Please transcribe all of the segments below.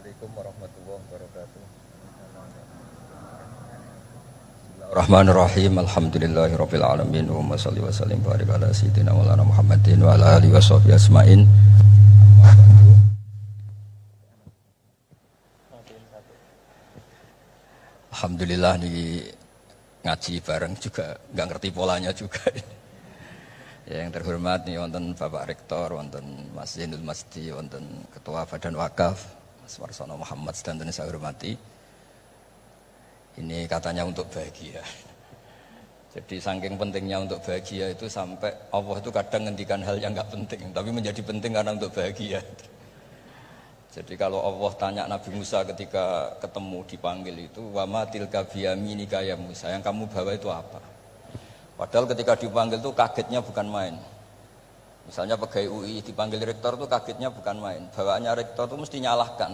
Assalamualaikum warahmatullahi wabarakatuh. Bismillahirrahmanirrahim. Alhamdulillahirabbil alamin. Wa shalli wa sallim barik ala sayyidina Maulana Muhammadin wa ala alihi washabbihi asmain. Alhamdulillah di ngaji bareng juga nggak ngerti polanya juga. Ya, yang terhormat nih wonten Bapak Rektor, wonten Mas Zainul Masdi, wonten Ketua Badan Wakaf Mas Warsono Muhammad sedanten saya hormati. Ini katanya untuk bahagia. Jadi saking pentingnya untuk bahagia itu sampai Allah itu kadang ngendikan hal yang nggak penting, tapi menjadi penting karena untuk bahagia. Jadi kalau Allah tanya Nabi Musa ketika ketemu dipanggil itu, wa ma tilka biyaminika ya Musa, yang kamu bawa itu apa? Padahal ketika dipanggil itu kagetnya bukan main. Misalnya pegawai UI dipanggil rektor itu kagetnya bukan main. Bawaannya rektor itu mesti nyalahkan.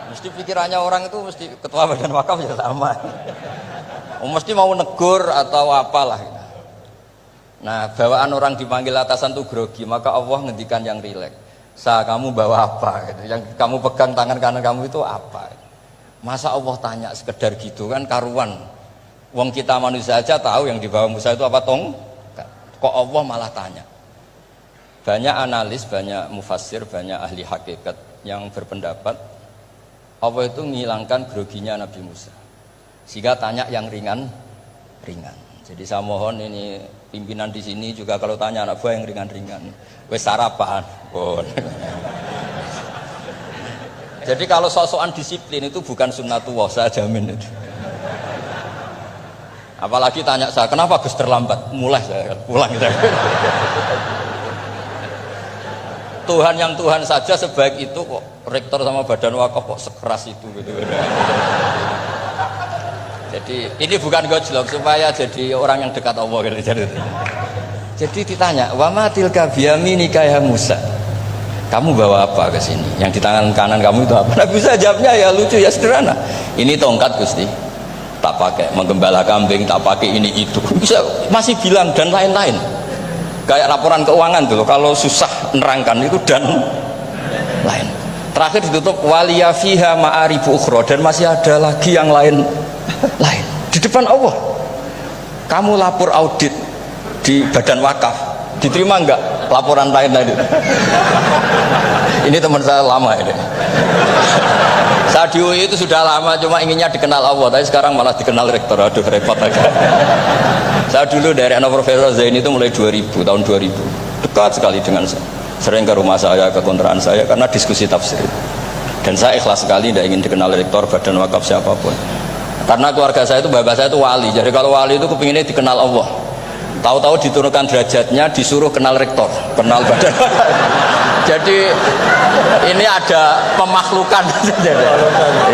Mesti pikirannya orang itu mesti ketua badan wakaf ya sama. Mesti mau negur atau apalah. Nah, bawaan orang dipanggil atasan itu grogi, maka Allah ngendikan yang rileks. Kamu bawa apa? Gitu. Yang kamu pegang tangan kanan kamu itu apa? Masa Allah tanya sekedar gitu kan karuan. Wong kita manusia aja tahu yang dibawa Musa itu apa tong? Kok Allah malah tanya? Banyak analis, banyak mufassir, banyak ahli hakikat yang berpendapat Allah itu menghilangkan groginya Nabi Musa. Sehingga tanya yang ringan. Jadi saya mohon ini pimpinan di sini juga kalau tanya anak buah yang ringan-ringan. Wes sarapan. Oh. Jadi kalau sok-sokan disiplin itu bukan sunnatullah, saya jamin itu. Apalagi tanya saya, kenapa Gus terlambat? Mulai saya pulang saya. Tuhan yang Tuhan saja sebaik itu kok rektor sama badan wakaf kok sekeras itu gitu. Jadi ini bukan gojlok supaya jadi orang yang dekat Allah gitu. Jadi ditanya, wa ma tilka biyaminika ya Musa. Kamu bawa apa ke sini? Yang di tangan kanan kamu itu apa? Nabi Musa jawabnya ya lucu ya sederhana. Ini tongkat Gusti. Tak pakai menggembala kambing, tak pakai ini itu. Bisa masih bilang dan lain-lain. Kayak laporan keuangan tuh, kalau susah nerangkan itu dan lain. Terakhir ditutup waliya fiha ma'aribu ukhra, dan masih ada lagi yang lain di depan Allah. Kamu lapor audit di badan wakaf, diterima enggak laporan lain tadi? Ini teman saya lama ini. Saya di UI itu sudah lama, cuma inginnya dikenal Allah, tapi sekarang malah dikenal rektor. Aduh repot aja. Saya dulu dari anak Profesor Zain itu mulai 2000, tahun 2000 dekat sekali dengan saya, sering ke rumah saya, ke kontrakan saya karena diskusi tafsir. Dan saya ikhlas sekali tidak ingin dikenal rektor badan wakaf siapapun, karena keluarga saya itu bapak saya itu wali. Jadi kalau wali itu kepinginnya dikenal Allah, tahu-tahu diturunkan derajatnya disuruh kenal rektor, kenal badan. Jadi ini ada pemakhlukan.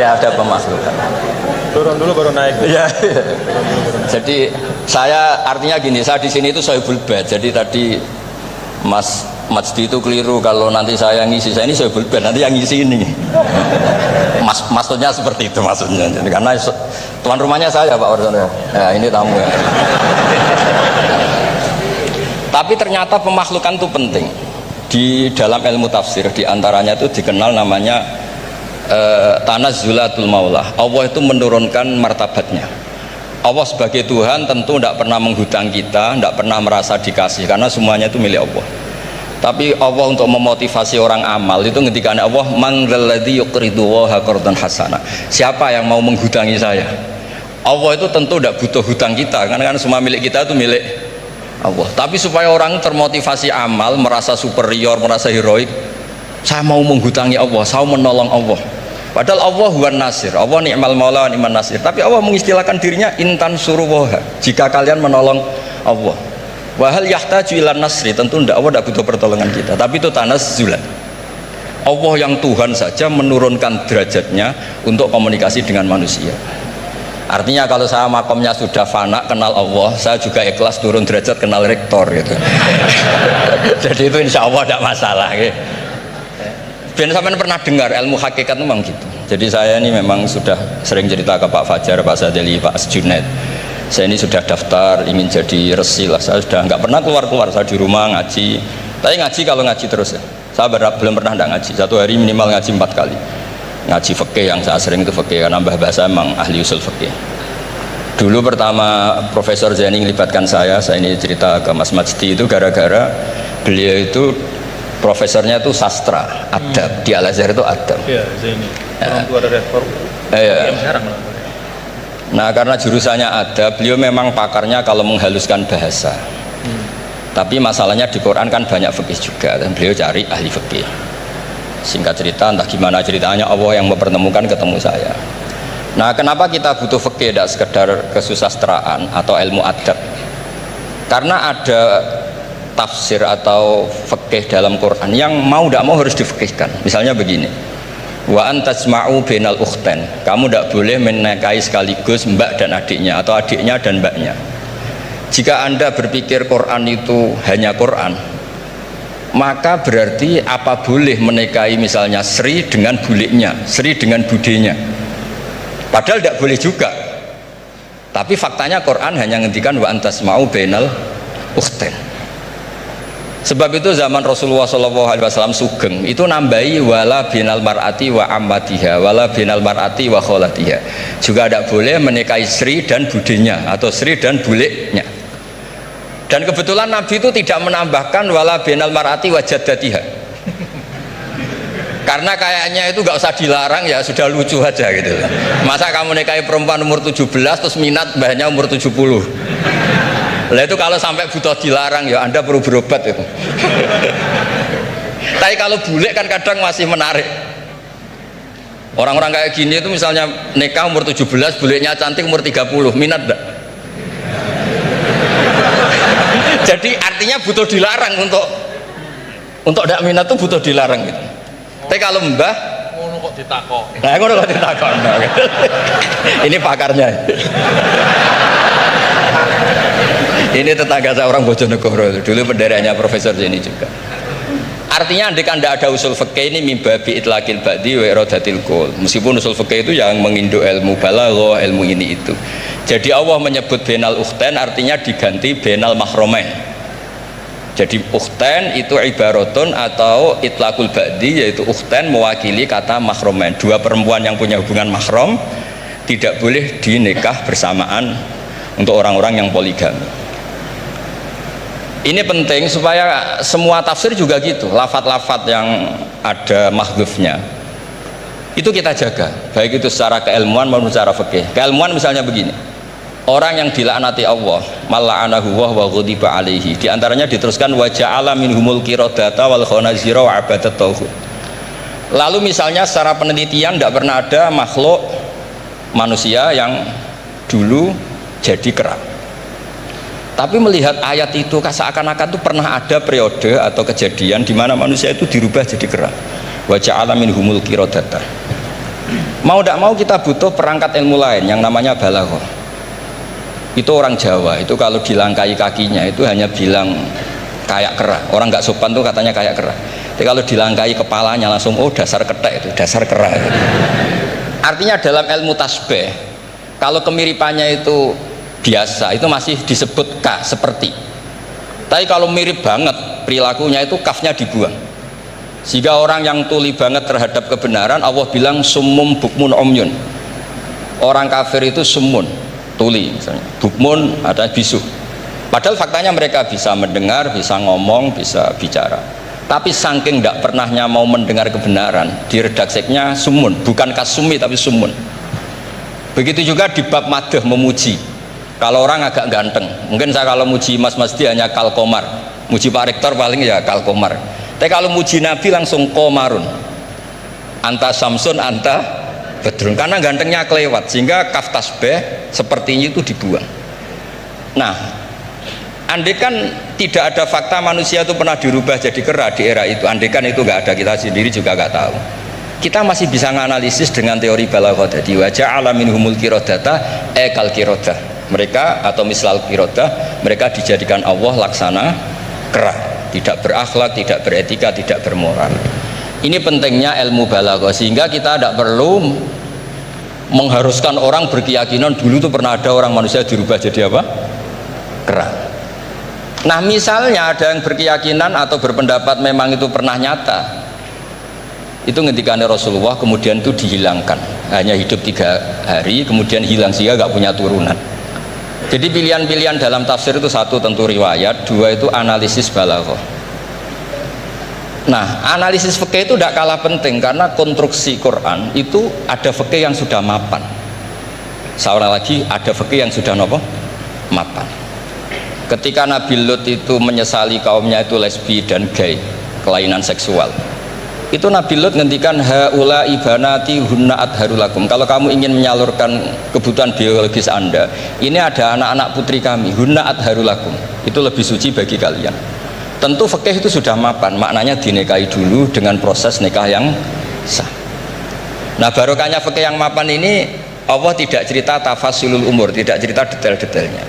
Ya ada pemakhlukan. Turun dulu baru naik. Ya. Jadi saya artinya gini, saya di sini itu Sohibul Bait. Jadi tadi Mas Majdi itu keliru kalau nanti saya ngisi, saya ini Sohibul Bait, nanti yang ngisi ini. Maksudnya seperti itu maksudnya. Jadi karena tuan rumahnya saya Pak Warsono. Ya ini tamu ya. Tapi ternyata pemakhlukan itu penting. Di dalam ilmu tafsir diantaranya itu dikenal namanya tanazzulatul maulah. Allah itu menurunkan martabatnya. Allah sebagai Tuhan tentu tidak pernah menghutang kita, tidak pernah merasa dikasih karena semuanya itu milik Allah. Tapi Allah untuk memotivasi orang amal itu ketika Allah mangzalladzi yuqridu waha qardan hasana. Siapa yang mau menghutangi saya? Allah itu tentu tidak butuh hutang kita karena kan semua milik kita itu milik Allah. Tapi supaya orang termotivasi amal, merasa superior, merasa heroik, saya mau menghutangi Allah, saya mau menolong Allah. Padahal Allah huwan nasir, Allah ni'mal maula wa ni'man nasir. Tapi Allah mengistilahkan dirinya intan suruwaha, jika kalian menolong Allah. Wahal yahtaju ilan nasri, tentu tidak, Allah tidak butuh pertolongan kita. Tapi itu tanazzulan. Allah yang Tuhan saja menurunkan derajatnya untuk komunikasi dengan manusia. Artinya kalau saya makomnya sudah fana kenal Allah, saya juga ikhlas turun derajat kenal rektor gitu. Jadi itu insya Allah tidak masalah. Gitu. Ben sampean pernah dengar ilmu hakikat memang gitu. Jadi saya ini memang sudah sering cerita ke Pak Fajar, Pak Sadeli, Pak Junaid. Saya ini sudah daftar ingin jadi resi lah. Saya sudah nggak pernah keluar, saya di rumah ngaji. Tapi ngaji kalau ngaji terus ya. Saya belum pernah tidak ngaji. Satu hari minimal ngaji 4 kali. Ngaji fikih yang saya sering itu fikih, karena Mbah Bahasa emang ahli usul fikih. Dulu pertama Profesor Zaini melibatkan saya ini cerita ke Mas Majdi itu gara-gara beliau itu profesornya itu sastra, adab, di Al-Azhar itu adab. Iya, Zaini. Orang tua dari reform. Iya. Yang sekarang lah. Nah, karena jurusannya adab, beliau memang pakarnya kalau menghaluskan bahasa. Tapi masalahnya di Quran kan banyak fikih juga, dan beliau cari ahli fikih. Singkat cerita, entah gimana ceritanya, Allah yang mempertemukan ketemu saya. Nah, kenapa kita butuh fikih, tidak sekedar kesusastraan atau ilmu adab? Karena ada tafsir atau fikih dalam Quran yang mau tidak mau harus difikihkan. Misalnya begini, wa antasma'u bainal ukhtain, kamu tidak boleh menikahi sekaligus mbak dan adiknya atau adiknya dan mbaknya. Jika Anda berpikir Quran itu hanya Quran, maka berarti apa boleh menikahi misalnya Sri dengan buliknya, Sri dengan budenya, padahal tidak boleh juga. Tapi faktanya Quran hanya ngendikan wa antasma'u bainal ukhtain. Sebab itu zaman Rasulullah SAW sugeng itu nambahi wala binal mar'ati wa ammatiha wala binal mar'ati wa kholatiha, juga tidak boleh menikahi Sri dan budenya atau Sri dan buliknya. Dan kebetulan Nabi itu tidak menambahkan wala binal mar'ati wa jaddatiha, karena kayaknya itu gak usah dilarang, ya sudah lucu aja gitu. Masa kamu nikahi perempuan umur 17 terus minat mbahnya umur 70. Lah itu kalau sampai butuh dilarang, ya Anda perlu berobat itu. Tapi kalau bule kan kadang masih menarik. Orang-orang kayak gini itu misalnya nikah umur 17, bulenya cantik umur 30, minat enggak? Jadi artinya butuh dilarang untuk tidak minat itu butuh dilarang gitu. Tapi kalau mbah Ngono kok ditakok. nah ngono kok ditakon. Ini pakarnya. Ini tetangga saya orang Bojonegoro, dulu penderanya Profesor Zaini juga. Artinya andai kan tidak ada usul fikih ini mimbabi itlaqil ba'di wa iradatil qaul. Meskipun usul fikih itu yang menginduk ilmu balaghah, ilmu ini itu. Jadi Allah menyebut bainal ukhtain artinya diganti bainal mahromain. Jadi ukhtain itu ibaratun atau itlaqul ba'di, yaitu ukhtain mewakili kata mahromain. Dua perempuan yang punya hubungan mahram tidak boleh dinikah bersamaan untuk orang-orang yang poligami. Ini penting supaya semua tafsir juga gitu, lafat-lafat yang ada mahdzufnya itu kita jaga, baik itu secara keilmuan maupun secara fikih. Keilmuan misalnya begini, orang yang dilaknati Allah, mala'anahu wa ghadiba alaihi, diantaranya diteruskan wa ja'ala minhumul qiradata wal khanazira wa abadat tauhid. Lalu misalnya secara penelitian tidak pernah ada makhluk manusia yang dulu jadi kera. Tapi melihat ayat itu seakan-akan itu pernah ada periode atau kejadian di mana manusia itu dirubah jadi kera. Wa ja'ala minhumul qiradata. Mau tidak mau kita butuh perangkat ilmu lain yang namanya balaghah. Itu orang Jawa itu kalau dilangkai kakinya itu hanya bilang kayak kera. Orang nggak sopan tuh katanya kayak kera. Tapi kalau dilangkai kepalanya langsung oh dasar ketek itu, dasar kera. Artinya dalam ilmu tasbih kalau kemiripannya itu biasa itu masih disebut ka seperti. Tapi kalau mirip banget perilakunya itu kafnya dibuang. Sehingga orang yang tuli banget terhadap kebenaran Allah bilang summum bukmun umyun. Orang kafir itu summun, tuli misalnya. Bukmun ada bisu. Padahal faktanya mereka bisa mendengar, bisa ngomong, bisa bicara. Tapi saking tidak pernahnya mau mendengar kebenaran, di redaksinya summun, bukan kasumi tapi summun. Begitu juga di bab madah memuji. Kalau orang agak ganteng, mungkin saya kalau muji Mas Masdi hanya kalkomar, muji Pak Rektor paling ya kalkomar. Tapi kalau muji Nabi langsung komarun, anta samsun anta bedrun, karena gantengnya kelewat, sehingga kaf tasbih sepertinya itu dibuang. Nah, andai kan tidak ada fakta manusia itu pernah dirubah jadi kera di era itu, andai kan itu nggak ada, kita sendiri juga nggak tahu. Kita masih bisa menganalisis dengan teori balaghah tadi, wa ja'ala minhumul qiradata ekal qiradah. Mereka atau mislal qirodah, mereka dijadikan Allah laksana kera, tidak berakhlak, tidak beretika, tidak bermoral. Ini pentingnya ilmu balaghah, sehingga kita tidak perlu mengharuskan orang berkeyakinan dulu itu pernah ada orang manusia dirubah jadi apa? Kera. Nah misalnya ada yang berkeyakinan atau berpendapat memang itu pernah nyata, itu ngendikannya Rasulullah, kemudian itu dihilangkan, hanya hidup 3 hari kemudian hilang sehingga nggak punya turunan. Jadi pilihan-pilihan dalam tafsir itu, satu tentu riwayat, dua itu analisis balaghah. Nah, analisis fikih itu tidak kalah penting karena konstruksi Quran itu ada fikih yang sudah mapan. Seorang lagi ada fikih yang sudah mapan. Ketika Nabi Lut itu menyesali kaumnya itu lesbi dan gay, kelainan seksual, itu Nabi Lut ngendikan haula ibanati hunna adharulakum. Kalau kamu ingin menyalurkan kebutuhan biologis Anda, ini ada anak-anak putri kami, hunna adharulakum, itu lebih suci bagi kalian. Tentu fikih itu sudah mapan, maknanya dinikahi dulu dengan proses nikah yang sah. Nah, barokahnya fikih yang mapan ini, Allah tidak cerita tafasilul umur, tidak cerita detail-detailnya.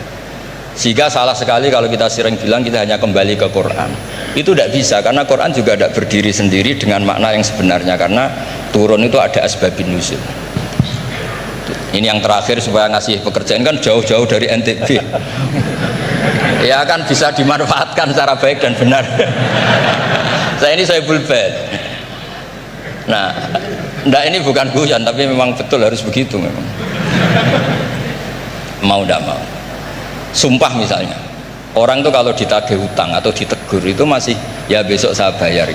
Sehingga salah sekali kalau kita sering bilang kita hanya kembali ke Quran. Itu tidak bisa, karena Quran juga tidak berdiri sendiri dengan makna yang sebenarnya, karena turun itu ada asbabun nuzul. Ini yang terakhir supaya ngasih pekerjaan, kan jauh-jauh dari NTB ya kan bisa dimanfaatkan secara baik dan benar. Saya ini Sohibul Bait. Nah, enggak, ini bukan guyon, tapi memang betul harus begitu memang. Mau tidak mau. Sumpah misalnya, orang tuh kalau ditagih hutang atau ditegur itu masih ya besok saya bayar.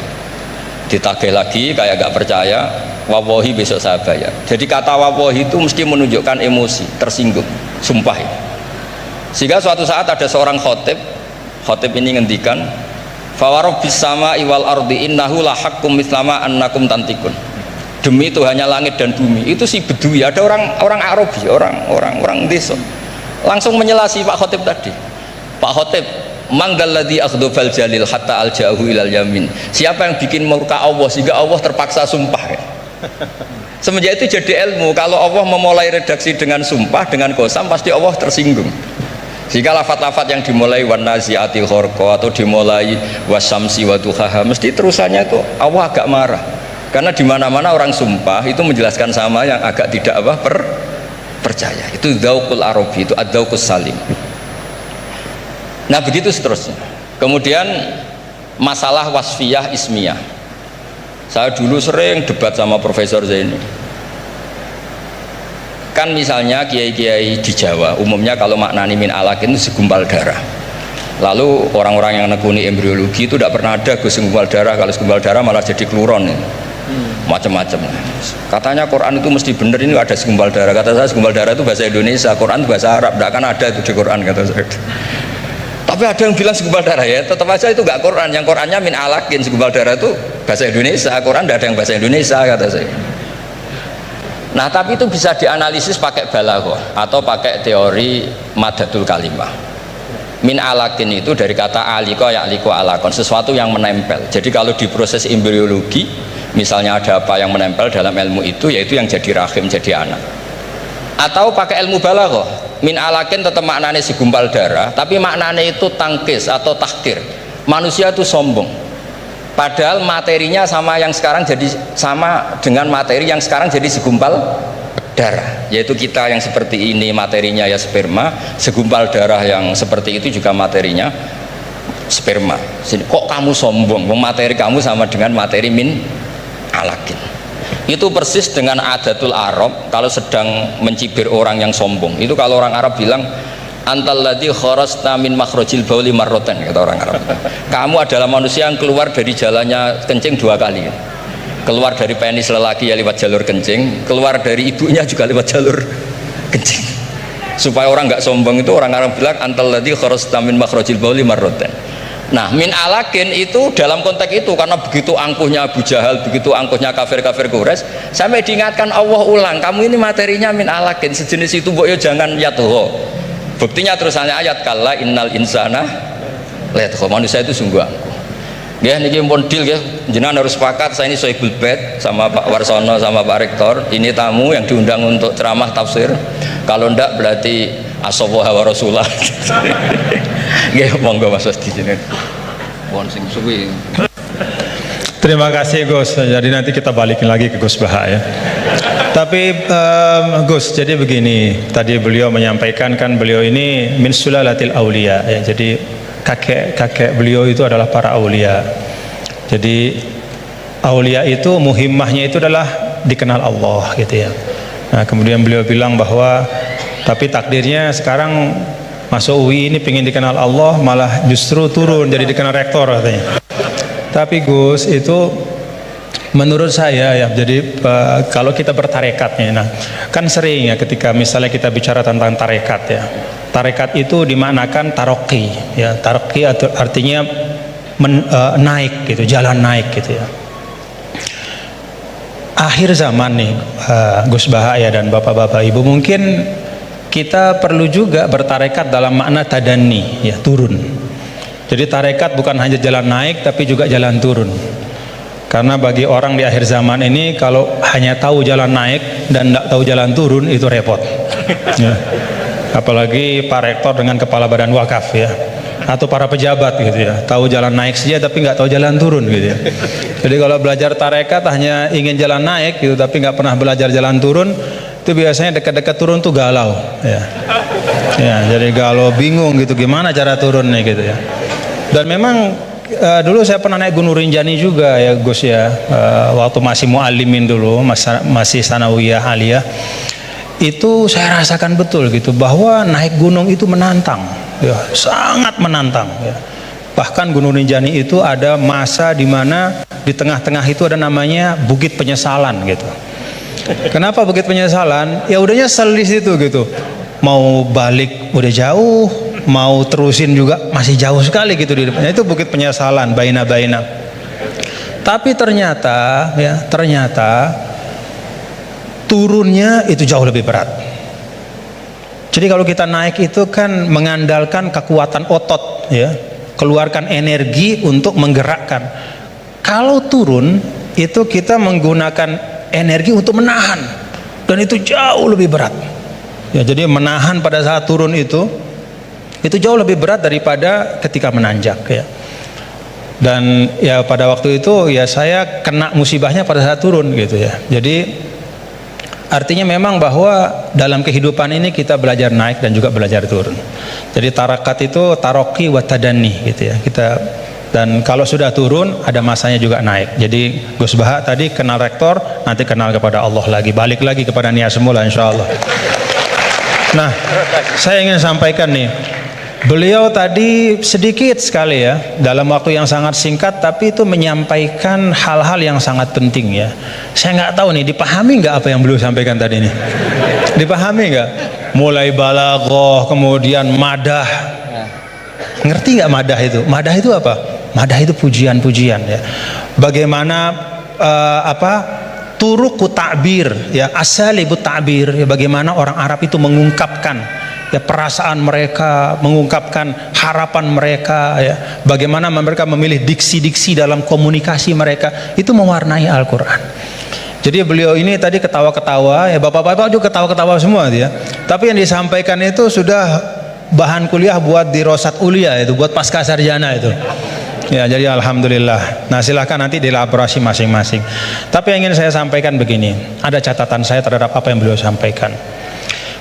Ditagih lagi kayak gak percaya, wawahi besok saya bayar. Jadi kata wawahi itu mesti menunjukkan emosi, tersinggung, sumpah ya. Sehingga suatu saat ada seorang khotib ini ngendikan, fawarobbis sama iwal ardi innahu lahakkum mislama annakum tantikun. Demi Tuhannya langit dan bumi, itu si Bedui, ada orang Arabi, orang desa, langsung menyelasi Pak Khotib tadi. Pak Khotib, manggalladzi akhdhafal jalil hatta alja'ahu ilal yamin. Siapa yang bikin murka Allah sehingga Allah terpaksa sumpah ya? Semenjak itu jadi ilmu, kalau Allah memulai redaksi dengan sumpah, dengan qasam, pasti Allah tersinggung. Sehingga lafat-lafat yang dimulai wan naziati gharqa atau dimulai wasamsi wa duhaha, mesti terusannya itu Allah agak marah. Karena di mana-mana orang sumpah itu menjelaskan sama yang agak tidak percaya. Itu dzauqul arabi, itu ad-dzauqus salim. Nah, begitu seterusnya. Kemudian masalah wasfiyah ismiyah. Saya dulu sering debat sama Profesor Zaini. Kan misalnya kiai-kiai di Jawa umumnya kalau maknani min alakin itu segumpal darah. Lalu orang-orang yang nekuni embriologi itu tidak pernah ada segumpal darah. Kalau segumpal darah malah jadi kluron ya. Macam-macam. Katanya Quran itu mesti benar, ini ada segumpal darah. Kata saya segumpal darah itu bahasa Indonesia, Quran itu bahasa Arab, tidak akan ada itu di Quran, kata saya. Tapi ada yang bilang segumpal darah, ya tetap aja itu nggak Quran. Yang Qurannya min alakin, segumpal darah itu bahasa Indonesia, Quran tidak ada yang bahasa Indonesia, kata saya. Nah, tapi itu bisa dianalisis pakai balaghah atau pakai teori madatul kalimah. Min alakin itu dari kata aliko ya'liko alakon, sesuatu yang menempel. Jadi kalau di proses embriologi misalnya ada apa yang menempel dalam ilmu itu, yaitu yang jadi rahim, jadi anak. Atau pakai ilmu balaghah, min alakin tetap maknanya segumpal darah, tapi maknanya itu tangkis atau tahkir. Manusia itu sombong. Padahal materinya sama yang sekarang jadi sama dengan materi yang sekarang jadi segumpal darah, yaitu kita yang seperti ini materinya ya sperma, segumpal darah yang seperti itu juga materinya sperma. Kok kamu sombong? Materi kamu sama dengan materi min alakin. Itu persis dengan adatul Arab kalau sedang mencibir orang yang sombong. Itu kalau orang Arab bilang antal ladzi kharasta min makhrajil bauli marratan, kata orang Arab. Kamu adalah manusia yang keluar dari jalannya kencing 2 kali. Keluar dari penis lelaki ya lewat jalur kencing, keluar dari ibunya juga lewat jalur kencing. Supaya orang nggak sombong itu orang Arab bilang antal ladzi kharasta min makhrajil bauli marratan. Nah, min alakin itu dalam konteks itu, karena begitu angkuhnya Abu Jahal, begitu angkuhnya kafir-kafir Quraisy, sampai diingatkan Allah ulang, kamu ini materinya min alakin, sejenis itu mbok yo jangan yatuho. Buktinya terusannya ayat kalla innal insana layatgha, manusia itu sungguh angkuh. Nggih niki pun deal nggih, jenengan harus sepakat, saya ini Sohibul Bait sama Pak Warsono sama Pak Rektor, ini tamu yang diundang untuk ceramah tafsir. Kalau ndak berarti asawaha wa rasulah. Nggih monggo Mas di sini. Pon sing suwi. Terima kasih Gus. Jadi nanti kita balikin lagi ke Gus Baha ya. Tapi Gus, jadi begini, tadi beliau menyampaikan kan beliau ini min sulalatil aulia ya. Jadi kakek beliau itu adalah para aulia. Jadi aulia itu muhimmahnya itu adalah dikenal Allah gitu ya. Nah, kemudian beliau bilang bahwa tapi takdirnya sekarang masuk UI ini pengen dikenal Allah malah justru turun jadi dikenal rektor katanya. Tapi Gus itu menurut saya ya, jadi kalau kita bertarekatnya, nah kan sering ya ketika misalnya kita bicara tentang tarekat ya, tarekat itu dimaknakan taroki ya, taroki artinya naik gitu, jalan naik gitu ya. Akhir zaman nih Gus Bahaya dan bapak-bapak ibu, mungkin kita perlu juga bertarekat dalam makna tadani ya, turun. Jadi tarekat bukan hanya jalan naik tapi juga jalan turun. Karena bagi orang di akhir zaman ini kalau hanya tahu jalan naik dan tidak tahu jalan turun itu repot ya. Apalagi Pak Rektor dengan Kepala Badan Wakaf ya, atau para pejabat gitu ya, tahu jalan naik saja tapi nggak tahu jalan turun gitu ya. Jadi kalau belajar tarekat hanya ingin jalan naik gitu tapi nggak pernah belajar jalan turun, itu biasanya dekat-dekat turun tuh galau ya. Ya, jadi galau, bingung gitu gimana cara turunnya gitu ya. Dan memang dulu saya pernah naik Gunung Rinjani juga ya Gus ya, waktu masih muallimin dulu, masih sanawiyah aliyah, itu saya rasakan betul gitu bahwa naik gunung itu menantang ya, sangat menantang ya. Bahkan Gunung Rinjani itu ada masa di mana di tengah-tengah itu ada namanya Bukit Penyesalan gitu. Kenapa Bukit Penyesalan? Ya udah nyesel di situ gitu. Mau balik udah jauh, mau terusin juga masih jauh sekali gitu di depannya. Itu Bukit Penyesalan, baina-baina. Tapi ternyata turunnya itu jauh lebih berat. Jadi kalau kita naik itu kan mengandalkan kekuatan otot ya, keluarkan energi untuk menggerakkan. Kalau turun itu kita menggunakan energi untuk menahan, dan itu jauh lebih berat ya. Jadi menahan pada saat turun itu jauh lebih berat daripada ketika menanjak ya. Dan ya pada waktu itu ya saya kena musibahnya pada saat turun gitu ya. Jadi artinya memang bahwa dalam kehidupan ini kita belajar naik dan juga belajar turun. Jadi tarakat itu taroki wa tadani gitu ya. Dan kalau sudah turun ada masanya juga naik. Jadi Gus Baha tadi kenal rektor, nanti kenal kepada Allah lagi, balik lagi kepada niat semula insyaallah. Nah, saya ingin sampaikan nih, beliau tadi sedikit sekali ya, dalam waktu yang sangat singkat, tapi itu menyampaikan hal-hal yang sangat penting ya. Saya nggak tahu nih, dipahami nggak apa yang beliau sampaikan tadi nih? Dipahami nggak? Mulai balaghah, kemudian madah. Ngerti nggak madah itu? Madah itu apa? Madah itu pujian-pujian ya. Bagaimana turuku ta'bir ya, asalibut ta'bir ya, bagaimana orang Arab itu mengungkapkan ya perasaan mereka, mengungkapkan harapan mereka ya, bagaimana mereka memilih diksi-diksi dalam komunikasi mereka, itu mewarnai Al-Quran. Jadi beliau ini tadi ketawa-ketawa ya, bapak-bapak juga ketawa-ketawa semua ya. Tapi yang disampaikan itu sudah bahan kuliah buat dirosat ulia, itu buat pasca sarjana itu ya. Jadi alhamdulillah. Nah silahkan nanti dielaborasi masing-masing. Tapi yang ingin saya sampaikan begini, ada catatan saya terhadap apa yang beliau sampaikan.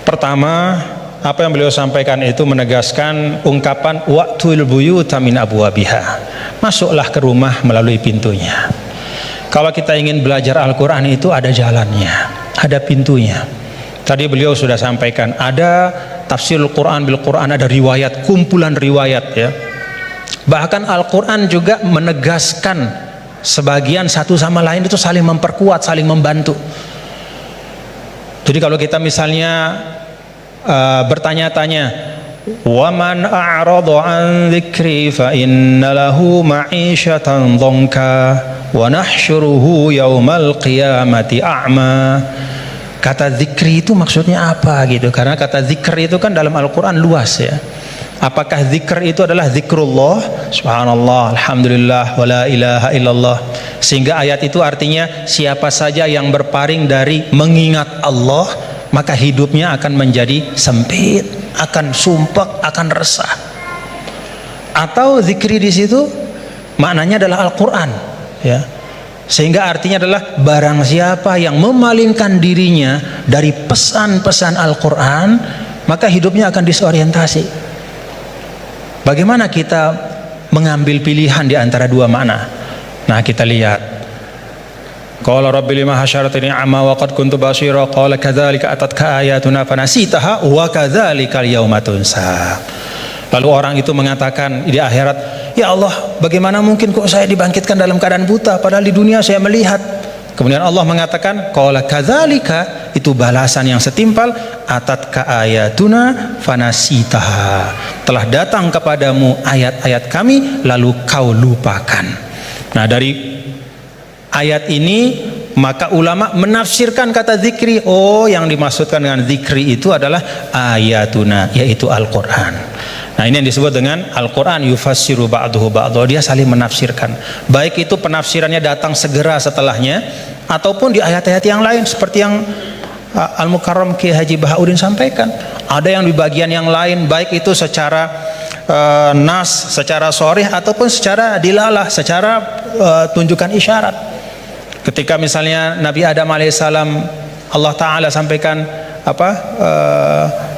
Pertama, apa yang beliau sampaikan itu menegaskan ungkapan wa'tul buyuta min abwabiha, masuklah ke rumah melalui pintunya. Kalau kita ingin belajar Al-Quran itu ada jalannya, ada pintunya. Tadi beliau sudah sampaikan ada tafsirul Quran bil Quran, ada riwayat, kumpulan riwayat ya. Bahkan Al-Quran juga menegaskan sebagian satu sama lain itu saling memperkuat, saling membantu. Jadi kalau kita misalnya bertanya-tanya, waman a'rada an dzikri fa inna lahu ma'isyatan dhanka wa nahsyuruhu yaumal qiyamati a'ma. Kata zikri itu maksudnya apa gitu? Karena kata zikr itu kan dalam Al-Quran luas ya. Apakah zikr itu adalah zikrullah, subhanallah, alhamdulillah, wala ilaha illallah, sehingga ayat itu artinya siapa saja yang berpaling dari mengingat Allah maka hidupnya akan menjadi sempit, akan sumpek, akan resah. Atau zikri di situ maknanya adalah Al-Quran ya, sehingga artinya adalah barang siapa yang memalingkan dirinya dari pesan-pesan Al-Quran maka hidupnya akan disorientasi. Bagaimana kita mengambil pilihan di antara dua makna? Nah kita lihat Qala rabbi lima hasyartani a'ma wa qad kuntu basira qala kadzalika atatka ayatuna fanasitaha wa kadzalikal yauma tunsa. Lalu orang itu mengatakan di akhirat, ya Allah, bagaimana mungkin kok saya dibangkitkan dalam keadaan buta padahal di dunia saya melihat. Kemudian Allah mengatakan, qala kadzalika, itu balasan yang setimpal, atatka ayatuna fanasitaha, telah datang kepadamu ayat-ayat kami lalu kau lupakan. Nah, dari ayat ini maka ulama menafsirkan kata zikri, oh yang dimaksudkan dengan zikri itu adalah ayatuna, yaitu Al-Quran. Nah, ini yang disebut dengan Al-Quran yufassiru ba'duhu ba'duhu, dia saling menafsirkan, baik itu penafsirannya datang segera setelahnya ataupun di ayat-ayat yang lain seperti yang Al-Mukarram Kiai Haji Bahauddin sampaikan. Ada yang di bagian yang lain, baik itu secara nas, secara sharih ataupun secara dilalah, secara tunjukkan isyarat. Ketika misalnya Nabi Adam alaihissalam, Allah Ta'ala sampaikan apa?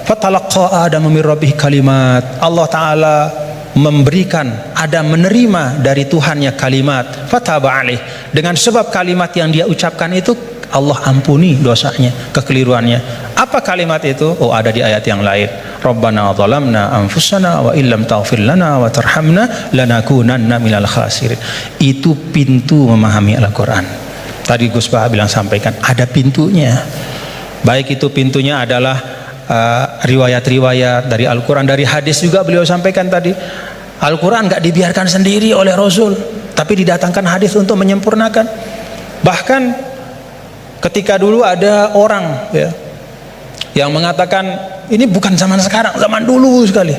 Fatalaqa Adam min rabbih kalimat. Allah Ta'ala memberikan, Adam menerima dari Tuhannya kalimat. Fataba alaih. Dengan sebab kalimat yang dia ucapkan itu, Allah ampuni dosanya, kekeliruannya. Apa kalimat itu? Oh, ada di ayat yang lain. Rabbana zalamna anfusana wa illam taghfir lana wa tarhamna lanakunanna minal khasirin. Itu pintu memahami Al-Quran. Tadi Gus Baha bilang sampaikan, ada pintunya. Baik itu pintunya adalah riwayat-riwayat dari Al-Quran, dari hadis juga beliau sampaikan tadi. Al-Quran gak dibiarkan sendiri oleh Rasul, tapi didatangkan hadis untuk menyempurnakan. Bahkan ketika dulu ada orang ya, yang mengatakan ini bukan zaman sekarang, zaman dulu sekali,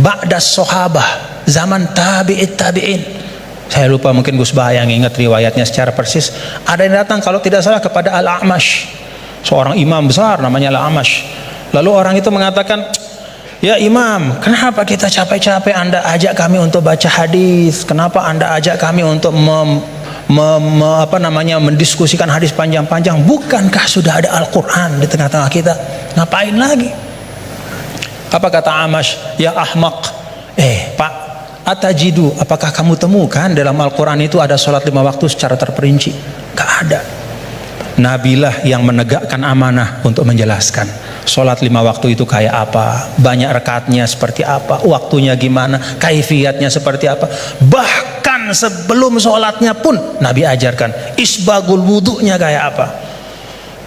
ba'das sahabah, zaman tabi'it tabi'in. Saya lupa, mungkin Gus Bah yang ingat riwayatnya secara persis. Ada yang datang kalau tidak salah kepada Al-A'mash, seorang imam besar namanya Al-A'mash. Lalu orang itu mengatakan, ya Imam, kenapa kita capek-capek Anda ajak kami untuk baca hadis? Kenapa Anda ajak kami untuk mendiskusikan hadis panjang-panjang? Bukankah sudah ada Al-Quran di tengah-tengah kita? Ngapain lagi? Apa kata Amash? Ya ahmaq, Pak, atajidu, apakah kamu temukan dalam Al-Quran itu ada sholat 5 waktu secara terperinci? Gak ada. Nabilah yang menegakkan amanah untuk menjelaskan sholat 5 waktu itu kayak apa, banyak rakaatnya seperti apa, waktunya gimana, kaifiyatnya seperti apa. Bahkan sebelum sholatnya pun Nabi ajarkan isbagul wudunya kayak apa.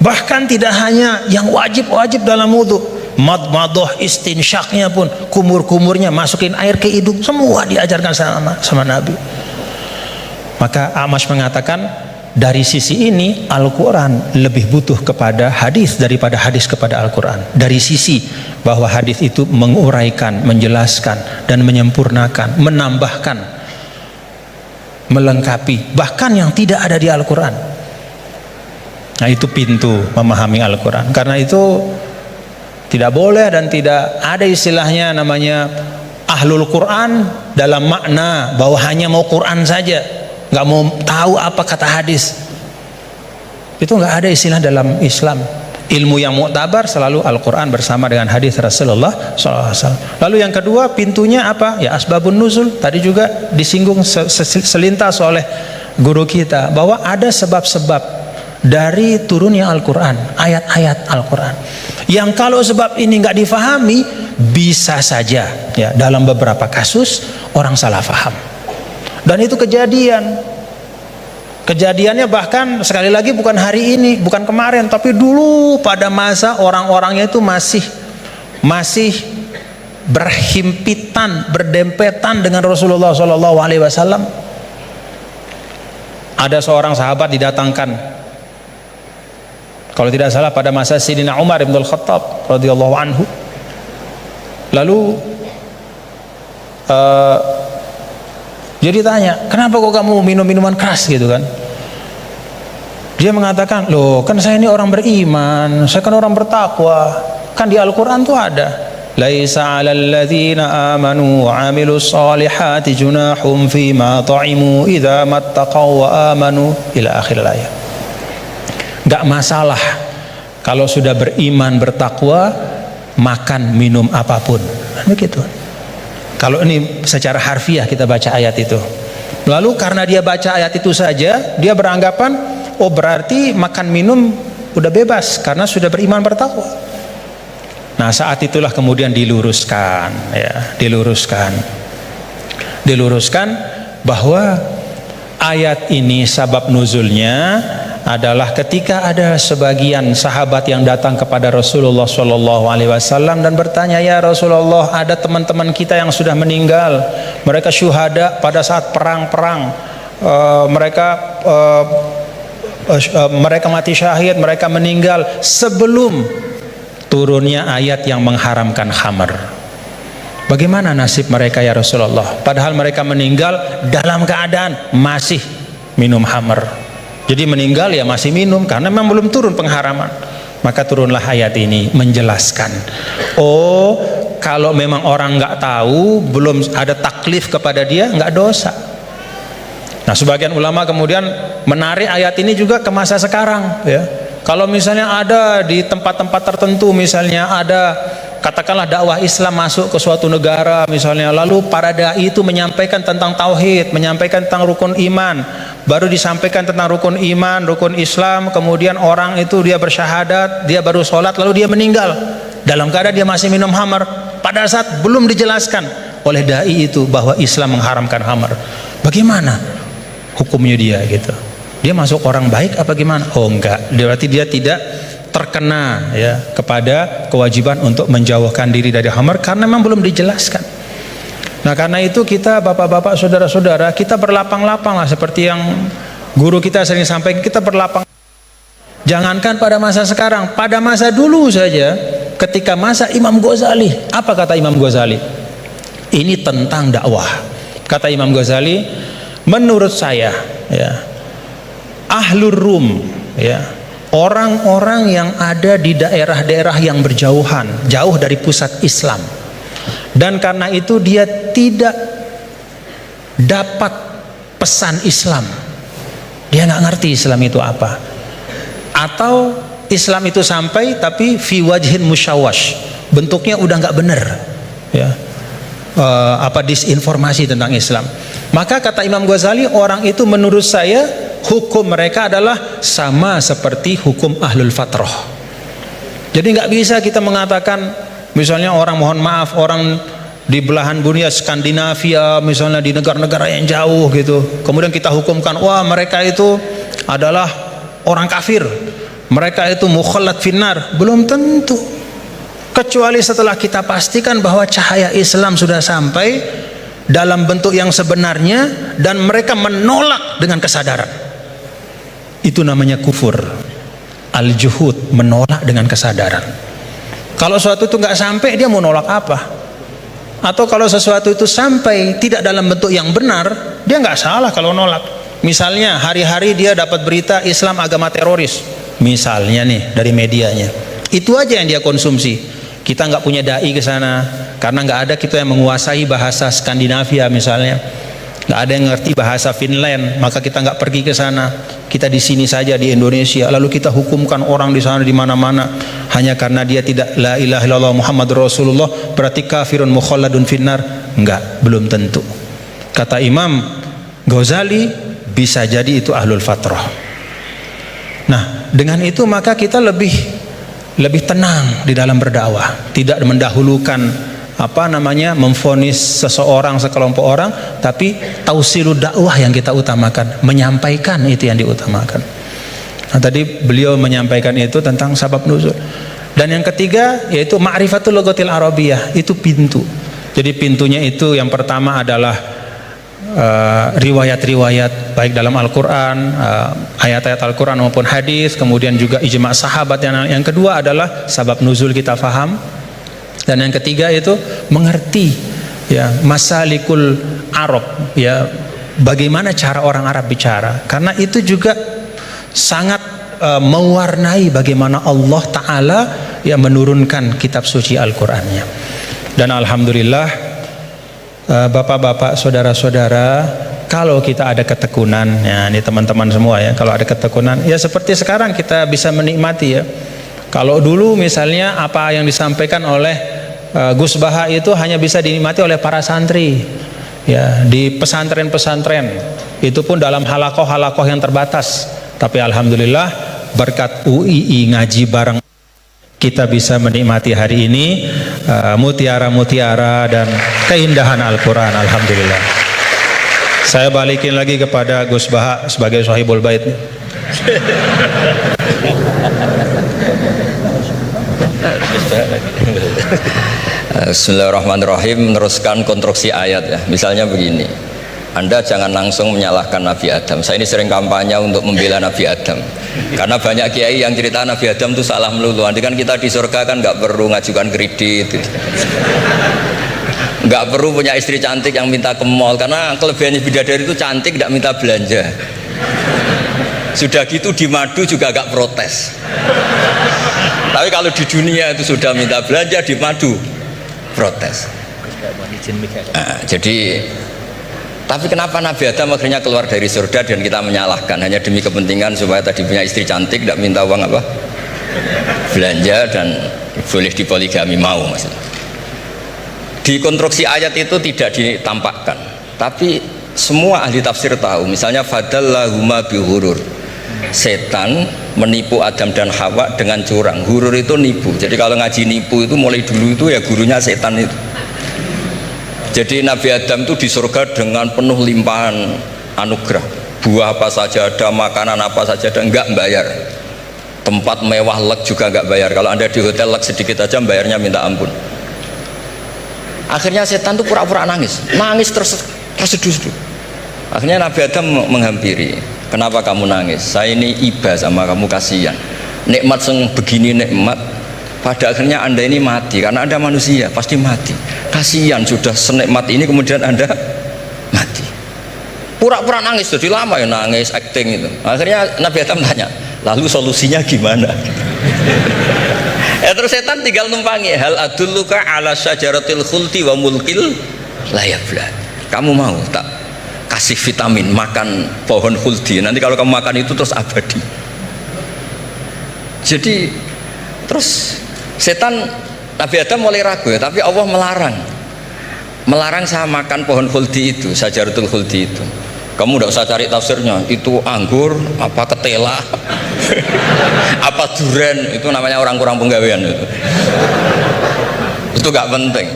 Bahkan tidak hanya yang wajib-wajib dalam wudu, madmadoh, istinsyaknya pun, kumur-kumurnya, masukin air ke hidung, semua diajarkan sama Nabi. Maka Amash mengatakan, dari sisi ini Al-Quran lebih butuh kepada hadis daripada hadis kepada Al-Quran. Dari sisi bahwa hadis itu menguraikan, menjelaskan dan menyempurnakan, menambahkan, melengkapi bahkan yang tidak ada di Al-Quran. Nah, itu pintu memahami Al-Quran. Karena itu tidak boleh dan tidak ada istilahnya namanya ahlul Quran dalam makna bahwa hanya mau Quran saja, nggak mau tahu apa kata hadis. Itu nggak ada istilah dalam Islam. Ilmu yang mu'tabar selalu Al-Quran bersama dengan hadis Rasulullah SAW. Lalu yang kedua pintunya apa? Ya asbabun nuzul. Tadi juga disinggung selintas oleh guru kita bahwa ada sebab-sebab dari turunnya Al-Quran, ayat-ayat Al-Quran, yang kalau sebab ini nggak difahami, bisa saja ya dalam beberapa kasus orang salah faham. Dan itu kejadiannya bahkan sekali lagi bukan hari ini, bukan kemarin, tapi dulu pada masa orang-orangnya itu masih berhimpitan, berdempetan dengan Rasulullah SAW. Ada seorang sahabat didatangkan, kalau tidak salah pada masa Sayyidina Umar bin Al-Khattab radhiyallahu anhu. Lalu dia ditanya, kenapa kok kamu minum minuman keras gitu kan? Dia mengatakan, loh kan saya ini orang beriman, saya kan orang bertakwa, kan di Al-Quran tuh ada, laisa 'alal ladzina amanu wa 'amilus solihati junahum fima ta'imu idza mattaqaw wa amanu ila akhir ayat. Gak masalah kalau sudah beriman bertakwa makan minum apapun, begitu. Kalau ini secara harfiah kita baca ayat itu. Lalu karena dia baca ayat itu saja, dia beranggapan oh berarti makan minum udah bebas karena sudah beriman bertakwa. Nah saat itulah kemudian diluruskan bahwa ayat ini sabab nuzulnya adalah ketika ada sebagian sahabat yang datang kepada Rasulullah SAW dan bertanya, ya Rasulullah, ada teman-teman kita yang sudah meninggal, mereka syuhada pada saat perang-perang, mereka mati syahid, mereka meninggal sebelum turunnya ayat yang mengharamkan khamar. Bagaimana nasib mereka ya Rasulullah? Padahal mereka meninggal dalam keadaan masih minum khamar. Jadi meninggal ya masih minum karena memang belum turun pengharaman. Maka turunlah ayat ini menjelaskan. Oh, kalau memang orang nggak tahu, belum ada taklif kepada dia, nggak dosa. Nah, sebagian ulama kemudian menarik ayat ini juga ke masa sekarang, ya. Kalau misalnya ada di tempat-tempat tertentu, misalnya ada katakanlah dakwah Islam masuk ke suatu negara misalnya, lalu para dai itu menyampaikan tentang tauhid, menyampaikan tentang rukun iman, baru disampaikan tentang rukun iman, rukun Islam, kemudian orang itu dia bersyahadat, dia baru sholat, lalu dia meninggal dalam keadaan dia masih minum khamar, pada saat belum dijelaskan oleh dai itu bahwa Islam mengharamkan khamar. Bagaimana hukumnya dia gitu? Dia masuk orang baik apa gimana? Oh enggak, berarti dia tidak terkena ya kepada kewajiban untuk menjauhkan diri dari khamar karena memang belum dijelaskan. Nah karena itu kita bapak-bapak saudara-saudara, kita berlapang-lapang lah seperti yang guru kita sering sampaikan, kita berlapang. Jangankan pada masa sekarang, pada masa dulu saja ketika masa Imam Ghazali, apa kata Imam Ghazali? Ini tentang dakwah. Kata Imam Ghazali, menurut saya ya, Ahlur Rum ya, orang-orang yang ada di daerah-daerah yang berjauhan, jauh dari pusat Islam, dan karena itu dia tidak dapat pesan Islam, dia nggak ngerti Islam itu apa, atau Islam itu sampai tapi fi wajhin musyawash, bentuknya udah nggak bener ya, disinformasi tentang Islam. Maka kata Imam Ghazali, orang itu menurut saya hukum mereka adalah sama seperti hukum ahlul fatrah. Jadi nggak bisa kita mengatakan misalnya orang, mohon maaf, orang di belahan dunia Skandinavia misalnya, di negara-negara yang jauh gitu, kemudian kita hukumkan wah mereka itu adalah orang kafir, mereka itu mukhallat finnar. Belum tentu, kecuali setelah kita pastikan bahwa cahaya Islam sudah sampai dalam bentuk yang sebenarnya dan mereka menolak dengan kesadaran. Itu namanya kufur. Al-juhud, menolak dengan kesadaran. Kalau sesuatu itu nggak sampai, dia mau nolak apa? Atau kalau sesuatu itu sampai tidak dalam bentuk yang benar, dia nggak salah kalau nolak. Misalnya hari-hari dia dapat berita Islam agama teroris, misalnya nih dari medianya, itu aja yang dia konsumsi. Kita nggak punya dai ke sana karena nggak ada kita yang menguasai bahasa Skandinavia misalnya, nggak ada yang ngerti bahasa Finland, maka kita nggak pergi ke sana. Kita di sini saja di Indonesia, lalu kita hukumkan orang di sana di mana-mana hanya karena dia tidak la ilaha illallah Muhammadur Rasulullah berarti kafirun mukhalladun finnar. Enggak, belum tentu. Kata Imam Ghazali, bisa jadi itu ahlul fatrah. Nah dengan itu maka kita lebih tenang di dalam berdakwah, tidak mendahulukan memvonis seseorang, sekelompok orang, tapi tausilud dakwah yang kita utamakan, menyampaikan itu yang diutamakan. Nah tadi beliau menyampaikan itu tentang sabab nuzul. Dan yang ketiga yaitu ma'rifatul lughatil arabiyah, itu pintu. Jadi pintunya itu yang pertama adalah riwayat-riwayat baik dalam Al-Quran, ayat-ayat Al-Quran maupun hadis, kemudian juga ijma' sahabat. Yang kedua adalah sabab nuzul kita faham, dan yang ketiga itu mengerti ya masalikul Arab, ya bagaimana cara orang Arab bicara, karena itu juga sangat mewarnai bagaimana Allah Ta'ala ya menurunkan kitab suci Al-Qurannya. Dan alhamdulillah bapak-bapak, saudara-saudara, kalau kita ada ketekunan, ya ini teman-teman semua ya, kalau ada ketekunan ya seperti sekarang kita bisa menikmati ya. Kalau dulu misalnya apa yang disampaikan oleh Gus Baha itu hanya bisa dinikmati oleh para santri ya, di pesantren-pesantren, itu pun dalam halakoh-halakoh yang terbatas. Tapi alhamdulillah berkat UII ngaji bareng kita bisa menikmati hari ini mutiara-mutiara dan keindahan Al-Quran. Alhamdulillah. Saya balikin lagi kepada Gus Baha sebagai Sahibul Bait. Bismillahirrahmanirrahim. Meneruskan konstruksi ayat ya. Misalnya begini, Anda jangan langsung menyalahkan Nabi Adam. Saya ini sering kampanye untuk membela Nabi Adam, karena banyak kiai yang cerita Nabi Adam itu salah melulu. Nanti kan kita di surga kan nggak perlu ngajukan kredit, nggak perlu punya istri cantik yang minta ke mall, karena kelebihannya bidadari itu cantik, nggak minta belanja. Sudah gitu di madu juga gak protes. Tapi kalau di dunia itu sudah minta belanja, di madu protes. Jadi tapi kenapa Nabi Adam akhirnya keluar dari surga dan kita menyalahkan hanya demi kepentingan supaya tadi punya istri cantik, tidak minta uang apa belanja dan boleh dipoligami, mau maksudnya. Di konstruksi ayat itu tidak ditampakkan, tapi semua ahli tafsir tahu. Misalnya fadallahuma bihurur, setan menipu Adam dan Hawa dengan curang. Hurur itu nipu. Jadi kalau ngaji nipu itu mulai dulu itu ya gurunya setan itu. Jadi Nabi Adam itu di surga dengan penuh limpahan anugerah, buah apa saja ada, makanan apa saja ada, enggak bayar. Tempat mewah leg juga enggak bayar. Kalau Anda di hotel leg sedikit aja bayarnya minta ampun. Akhirnya setan itu pura-pura nangis terseduh-seduh. Akhirnya Nabi Adam menghampiri, kenapa kamu nangis? Saya ini iba sama kamu, kasihan. Nikmat begini nikmat, pada akhirnya Anda ini mati, karena Anda manusia pasti mati. Kasihan sudah senikmat ini kemudian Anda mati. Pura-pura nangis, jadi lama ya nangis, acting itu. Akhirnya Nabi Adam tanya, lalu solusinya gimana? Terus setan tinggal numpangi, hal adulluka ala syajaratil khuldi wa mulkil la yafla. Kamu mau tak kasih vitamin, makan pohon khuldi, nanti kalau kamu makan itu terus abadi. Jadi terus setan, Nabi Adam mulai ragu ya, tapi Allah melarang saya makan pohon khuldi itu, syajaratul khuldi itu. Kamu tidak usah cari tafsirnya, itu anggur apa ketela apa duren, itu namanya orang kurang penggawean itu gak penting.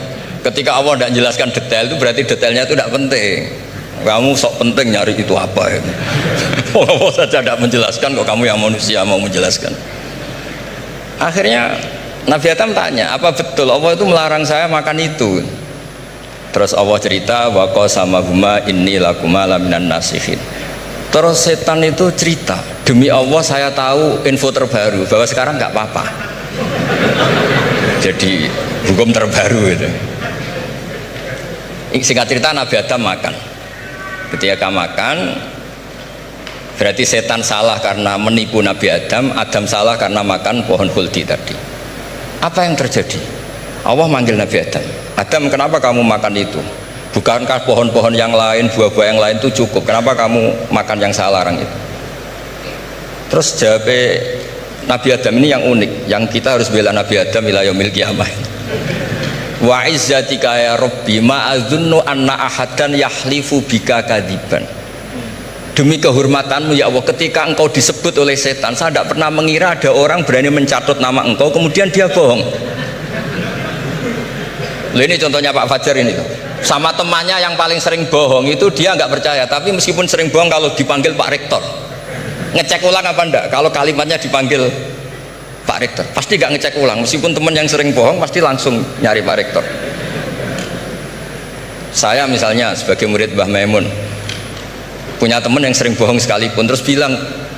Ketika Allah tidak jelaskan detail itu berarti detailnya itu tidak penting. Kamu sok penting nyari itu apa ya. Allah saja tidak menjelaskan, kok kamu yang manusia mau menjelaskan. Akhirnya Nabi Adam tanya, apa betul Allah itu melarang saya makan itu? Terus Allah cerita, wa qasamahuma inni lakuma laminan nasihin. Terus setan itu cerita, demi Allah saya tahu info terbaru bahwa sekarang nggak apa-apa. Jadi hukum terbaru itu. Singkat cerita, Nabi Adam makan. Ketika makan, berarti setan salah karena menipu Nabi Adam, Adam salah karena makan pohon khuldi tadi. Apa yang terjadi? Allah manggil Nabi Adam, Adam, kenapa kamu makan itu? Bukankah pohon-pohon yang lain, buah-buah yang lain itu cukup? Kenapa kamu makan yang saya larang itu? Terus jawab Nabi Adam ini yang unik, yang kita harus bela Nabi Adam ila yaumil qiyamah. Wa izzatika ya rabbi ma adzunnu anna ahadan yahlifu bika kadziban. Demi kehormatanmu ya Allah, ketika engkau disebut oleh setan, saya tidak pernah mengira ada orang berani mencatut nama engkau kemudian dia bohong. Loh, ini contohnya Pak Fajar ini tuh. Sama temannya yang paling sering bohong itu dia nggak percaya, tapi meskipun sering bohong kalau dipanggil Pak Rektor ngecek ulang apa enggak, kalau kalimatnya dipanggil Pak Rektor pasti nggak ngecek ulang, meskipun teman yang sering bohong pasti langsung nyari Pak Rektor. Saya misalnya sebagai murid Mbah Maimun punya teman yang sering bohong sekalipun terus bilang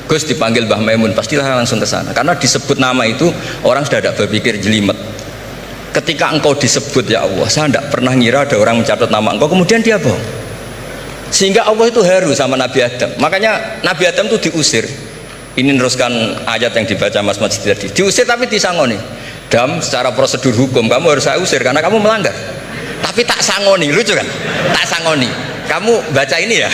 Gus dipanggil Mbah Maimun, pastilah langsung ke sana karena disebut nama itu orang sudah tidak berpikir jelimet. Ketika engkau disebut ya Allah, saya tidak pernah ngira ada orang mencatat nama engkau kemudian dia bohong, sehingga Allah itu haru sama Nabi Adam. Makanya Nabi Adam itu diusir. Ini meneruskan ayat yang dibaca Mas Majid tadi, diusir tapi disangoni. Dam, secara prosedur hukum kamu harus saya usir karena kamu melanggar, tapi tak sangoni. Lucu kan? Tak sangoni, kamu baca ini ya.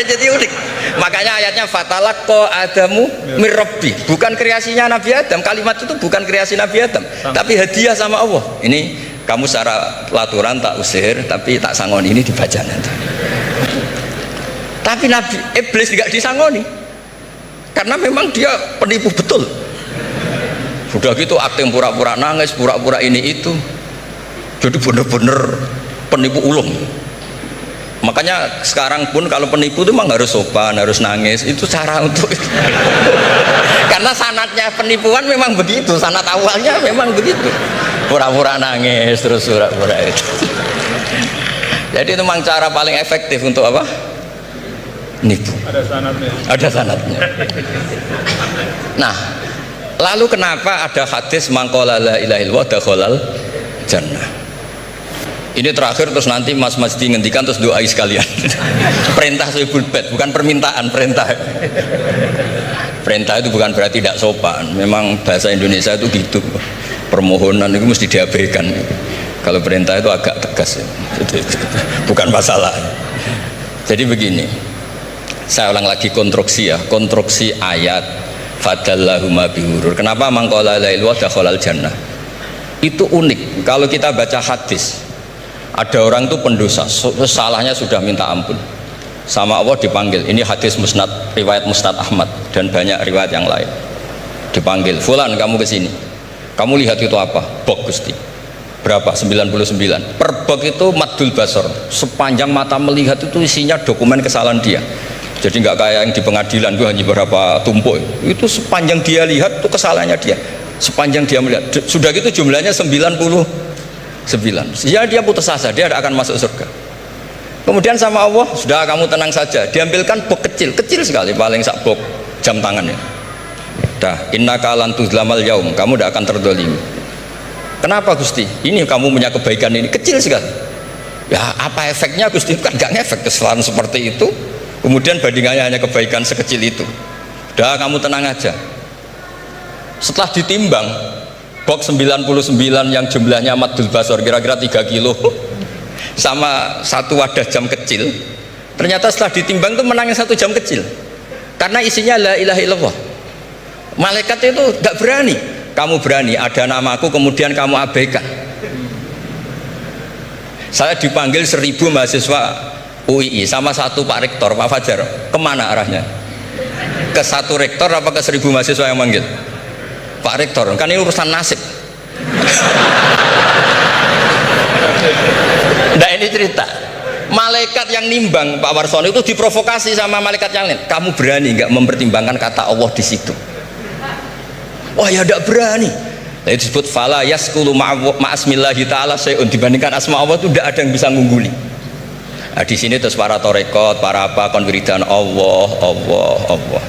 jadi unik. Makanya ayatnya fatalaqqa Adamu mir Rabbi, bukan kreasinya Nabi Adam. Kalimat itu bukan kreasi Nabi Adam, tapi hadiah sama Allah. Ini kamu secara pelaturan tak usir tapi tak sangoni, ini dibaca nanti. Tapi Nabi Iblis tidak disangoni. karena memang dia penipu betul. Sudah gitu akting pura-pura nangis, pura-pura ini itu, jadi bener-bener penipu ulung. Makanya sekarang pun kalau penipu itu memang harus sopan, harus nangis, itu cara untuk karena sanatnya penipuan memang begitu, sanat awalnya memang begitu, pura-pura nangis terus pura-pura itu. Jadi itu memang cara paling efektif untuk apa? Nipu. Ada sanatnya. Ada sanatnya. Nah, lalu kenapa ada hadis mangqala la ilaha illallah dakhalal jannah? Ini terakhir terus nanti Mas Masdi ngendikan terus doai sekalian. Perintah sohibul bait, bukan permintaan, perintah. Perintah itu bukan berarti tidak sopan. Memang bahasa Indonesia itu gitu. Permohonan itu mesti diabaikan. Kalau perintah itu agak tegas. Bukan masalah. Jadi begini. Saya ulang lagi konstruksi ya, konstruksi ayat fadallahuma bihurur. Kenapa mangqala la ilaha illallah dakhalal jannah? Itu unik. Kalau kita baca hadis, ada orang itu pendosa, salahnya sudah minta ampun, sama Allah dipanggil. Ini hadis musnad, riwayat Musnad Ahmad dan banyak riwayat yang lain. Dipanggil, fulan kamu kesini, kamu lihat itu apa? Bok Gusti. Berapa? 99. Per bok itu maddul basor, sepanjang mata melihat itu isinya dokumen kesalahan dia. Jadi nggak kayak yang di pengadilan itu hanya beberapa tumpuk. Itu sepanjang dia lihat itu kesalahannya dia. Sepanjang dia melihat, sudah gitu jumlahnya 99. Ya dia putus asa, dia tidak akan masuk surga. Kemudian sama Allah, sudah kamu tenang saja, diambilkan bok kecil, kecil sekali, paling sak bok jam tangannya. Dah, innaka lan tuzlamal yaum, kamu tidak akan terdolimi. Kenapa Gusti? Ini kamu punya kebaikan ini kecil sekali. Ya apa efeknya Gusti? Kan gak ngefek kesalahan seperti itu. Kemudian bandingannya hanya kebaikan sekecil itu. Dah kamu tenang aja. Setelah ditimbang box 99 yang jumlahnya maddul basor kira-kira 3 kilo sama satu wadah jam kecil, ternyata setelah ditimbang itu menang yang 1 jam kecil karena isinya la ilaha illallah. Malaikat itu gak berani. Kamu berani ada namaku kemudian kamu abaikan. Saya dipanggil 1000 mahasiswa UII sama satu Pak Rektor, Pak Fajar. Kemana arahnya? Ke satu rektor apa ke 1000 mahasiswa yang manggil? Pak Rektor, kan ini urusan nasib. Nah ini cerita malaikat yang nimbang Pak Warsono itu diprovokasi sama malaikat yang lain. Kamu berani nggak mempertimbangkan kata Allah di situ? Wah ya tidak berani. Nah, itu disebut fala yaskulu ma'asmillahi ta'ala sayun, dibandingkan asma Allah itu tidak ada yang bisa ngungguli. Nah, di sini terus para torekot, para apa konwiridan Allah, Allah, Allah.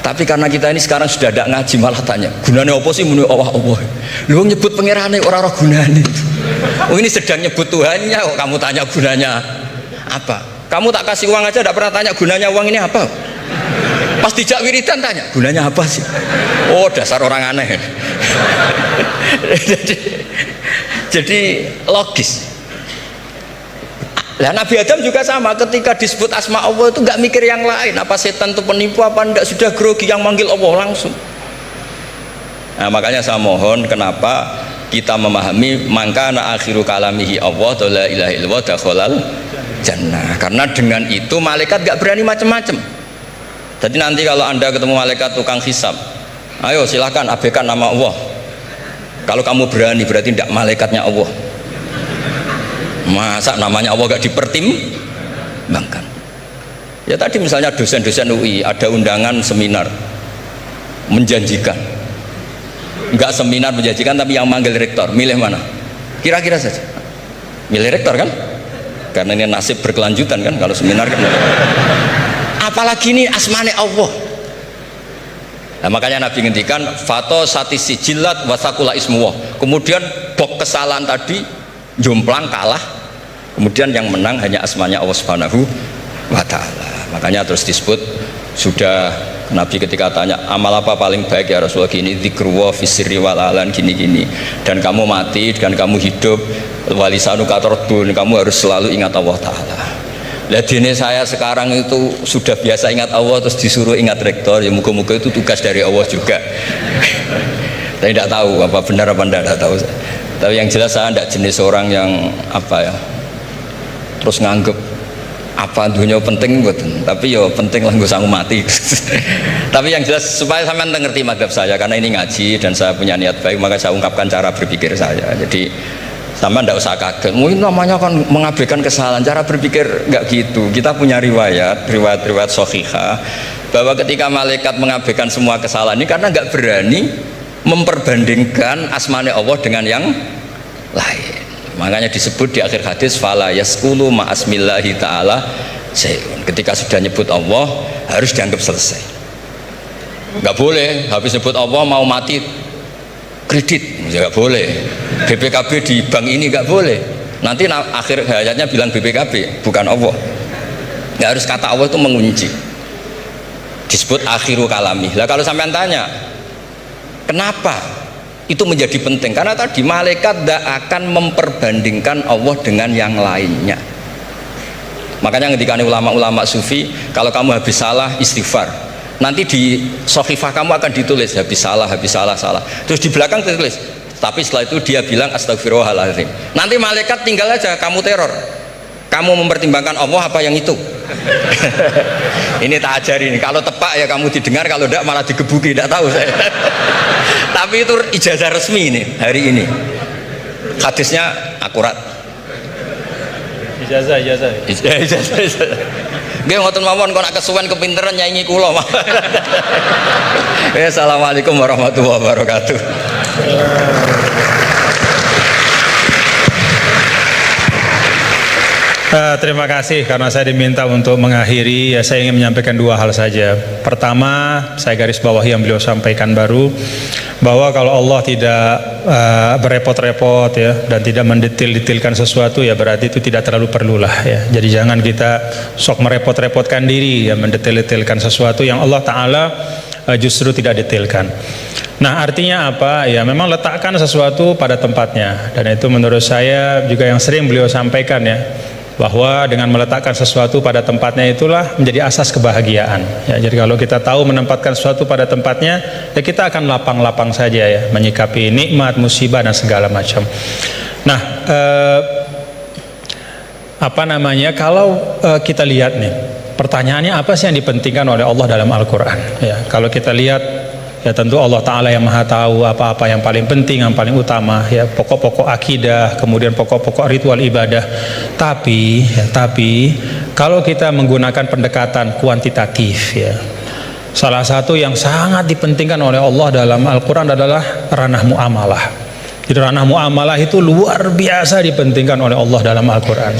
Tapi karena kita ini sekarang sudah tidak ngaji, malah tanya gunanya apa sih muni Allah Allah. Lu nyebut pangerane orang-orang gunanya. Oh ini sedang nyebut Tuhannya, kok kamu tanya gunanya apa? Kamu tak kasih uang aja tidak pernah tanya gunanya uang ini apa? Pas dijak wiridan tanya gunanya apa sih? Oh dasar orang aneh. jadi logis. Nah, Nabi Adam juga sama, ketika disebut asma Allah itu nggak mikir yang lain, apa setan itu penipu apa enggak, sudah grogi yang manggil Allah langsung. Nah, makanya saya mohon kenapa kita memahami mangkana akhiru kalamihi Allah la ilaha illallah dakhalal jannah, karena dengan itu malaikat nggak berani macam-macam. Jadi nanti kalau Anda ketemu malaikat tukang hisab, ayo silahkan abaikan nama Allah. Kalau kamu berani berarti tidak malaikatnya Allah. Masa namanya Allah gak dipertimbangkan? Ya tadi misalnya dosen-dosen UI ada undangan seminar menjanjikan, enggak seminar menjanjikan tapi yang manggil rektor, milih mana? Kira-kira saja milih rektor kan? Karena ini nasib berkelanjutan kan kalau seminar kan. Apalagi ini asmane Allah. Nah, makanya Nabi ngendikan fato satisi jilat wasakula ismuwah. Kemudian bok kesalahan tadi jomplang kalah. Kemudian yang menang hanya asmanya Allah Subhanahu wa ta'ala. Makanya terus disebut, sudah Nabi ketika tanya amal apa paling baik ya Rasulullah, gini dzikrullah fisirri wal alan gini-gini, dan kamu mati dan kamu hidup walisanu katordun, kamu harus selalu ingat Allah ta'ala. Lah dene saya sekarang itu sudah biasa ingat Allah terus disuruh ingat rektor, ya muka-muka itu tugas dari Allah juga. Saya tidak tahu apa benar apa tidak tahu. Tapi yang jelas saya tidak jenis orang yang apa ya, terus nganggep apa dunia penting mboten, tapi yo penting lah, nggak usah mati. Tapi yang jelas supaya sampean ngerti madhab saya, karena ini ngaji dan saya punya niat baik, maka saya ungkapkan cara berpikir saya. Jadi sampean tidak usah kaget, mungkin namanya kan mengabaikan kesalahan, cara berpikir nggak gitu. Kita punya riwayat sahihah bahwa ketika malaikat mengabaikan semua kesalahan ini karena nggak berani memperbandingkan asmane Allah dengan yang lain. Makanya disebut di akhir hadis fala yaskulu ma'asmillahi ta'ala syai'un. Ketika sudah nyebut Allah harus dianggap selesai. Nggak boleh habis nyebut Allah mau mati kredit, nggak boleh. BPKB di bank ini nggak boleh. Nanti akhir hayatnya bilang BPKB bukan Allah. Nggak harus kata Allah itu mengunci. Disebut akhiru kalami. Lah kalau sampean tanya kenapa itu menjadi penting, karena tadi malaikat tidak akan memperbandingkan Allah dengan yang lainnya. Makanya ketika ulama-ulama sufi, kalau kamu habis salah istighfar, nanti di sohifah kamu akan ditulis habis salah, salah. Terus di belakang ditulis, tapi setelah itu dia bilang astagfirullahaladzim. Nanti malaikat tinggal aja kamu teror, kamu mempertimbangkan Allah apa yang itu. Ini tak ajarin, kalau tepak ya kamu didengar, kalau tidak malah digebuki, tidak tahu saya. Tapi itu ijazah resmi ini hari ini, hadisnya akurat. Ijazah. Nggih ngoten mawon, kok nak kesuwen kepinteran nyanyi kula. Assalamualaikum warahmatullahi wabarakatuh. Terima kasih karena saya diminta untuk mengakhiri. Ya, saya ingin menyampaikan dua hal saja. Pertama, saya garis bawahi yang beliau sampaikan baru, bahwa kalau Allah tidak berepot-repot ya dan tidak mendetil-detilkan sesuatu, ya berarti itu tidak terlalu perlulah ya. Jadi jangan kita sok merepot-repotkan diri ya mendetil-detilkan sesuatu yang Allah Ta'ala justru tidak detilkan. Nah, artinya apa? Ya memang letakkan sesuatu pada tempatnya, dan itu menurut saya juga yang sering beliau sampaikan ya, bahwa dengan meletakkan sesuatu pada tempatnya itulah menjadi asas kebahagiaan ya. Jadi kalau kita tahu menempatkan sesuatu pada tempatnya, ya kita akan lapang-lapang saja ya menyikapi nikmat, musibah dan segala macam. Nah, kalau kita lihat nih, pertanyaannya apa sih yang dipentingkan oleh Allah dalam Al-Quran ya. Kalau kita lihat, ya tentu Allah Ta'ala yang maha tahu apa-apa yang paling penting, yang paling utama ya, pokok-pokok akidah, kemudian pokok-pokok ritual ibadah. Tapi kalau kita menggunakan pendekatan kuantitatif ya, salah satu yang sangat dipentingkan oleh Allah dalam Al-Quran adalah ranah muamalah. Jadi ranah muamalah itu luar biasa dipentingkan oleh Allah dalam Al-Quran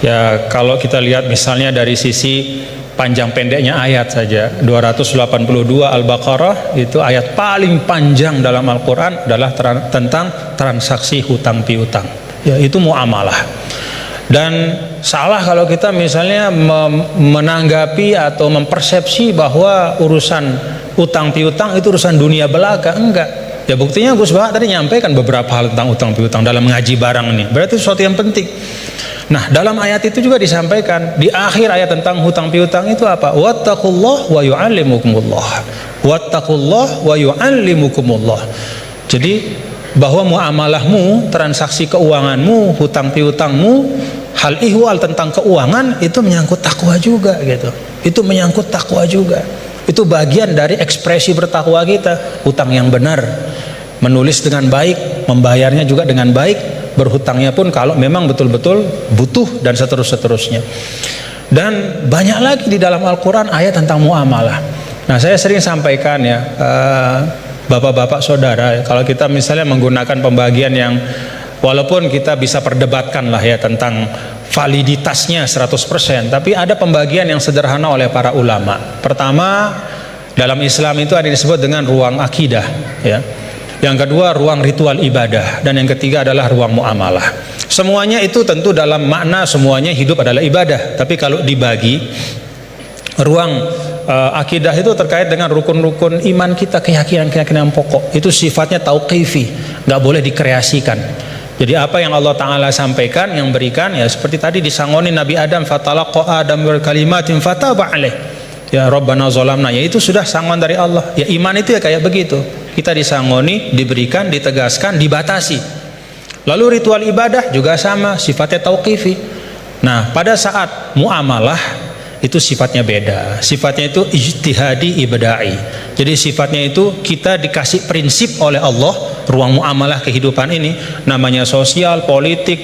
ya. Kalau kita lihat misalnya dari sisi panjang pendeknya ayat saja, 282 Al-Baqarah itu ayat paling panjang dalam Al-Quran adalah tentang transaksi hutang piutang ya, itu muamalah. Dan salah kalau kita misalnya menanggapi atau mempersepsi bahwa urusan hutang piutang itu urusan dunia belaka. Enggak ya, buktinya Gus Baha tadi nyampaikan beberapa hal tentang hutang piutang dalam mengaji barang ini, berarti sesuatu yang penting. Nah, dalam ayat itu juga disampaikan di akhir ayat tentang hutang piutang itu apa? Wattaqullah wa yu'allimukumullah. Wattaqullah wa yu'allimukumullah. Jadi bahwa muamalahmu, transaksi keuanganmu, hutang piutangmu, hal ihwal tentang keuangan itu menyangkut takwa juga gitu. Itu menyangkut takwa juga. Itu bagian dari ekspresi bertakwa kita. Hutang yang benar, menulis dengan baik, membayarnya juga dengan baik, berhutangnya pun kalau memang betul-betul butuh, dan seterusnya. Dan banyak lagi di dalam Al-Quran ayat tentang muamalah. Nah, saya sering sampaikan ya, bapak-bapak saudara, kalau kita misalnya menggunakan pembagian yang walaupun kita bisa perdebatkan lah ya tentang validitasnya 100%, tapi ada pembagian yang sederhana oleh para ulama. Pertama, dalam Islam itu ada disebut dengan ruang akidah ya. Yang kedua ruang ritual ibadah, dan yang ketiga adalah ruang muamalah. Semuanya itu tentu dalam makna semuanya hidup adalah ibadah, tapi kalau dibagi ruang akidah itu terkait dengan rukun-rukun iman kita, keyakinan-keyakinan pokok, itu sifatnya tauqifi, nggak boleh dikreasikan. Jadi apa yang Allah Ta'ala sampaikan, yang berikan ya, seperti tadi disangoni Nabi Adam, fatalaqa Adam bil kalimatin fataba alaih ya Rabbana zolamna, ya itu sudah sangon dari Allah ya. Iman itu ya kayak begitu, kita disangoni, diberikan, ditegaskan, dibatasi. Lalu ritual ibadah juga sama, sifatnya tauqifi. Nah, pada saat muamalah itu sifatnya beda. Sifatnya itu ijtihadi ibada'i. Jadi sifatnya itu kita dikasih prinsip oleh Allah, ruang muamalah kehidupan ini, namanya sosial, politik,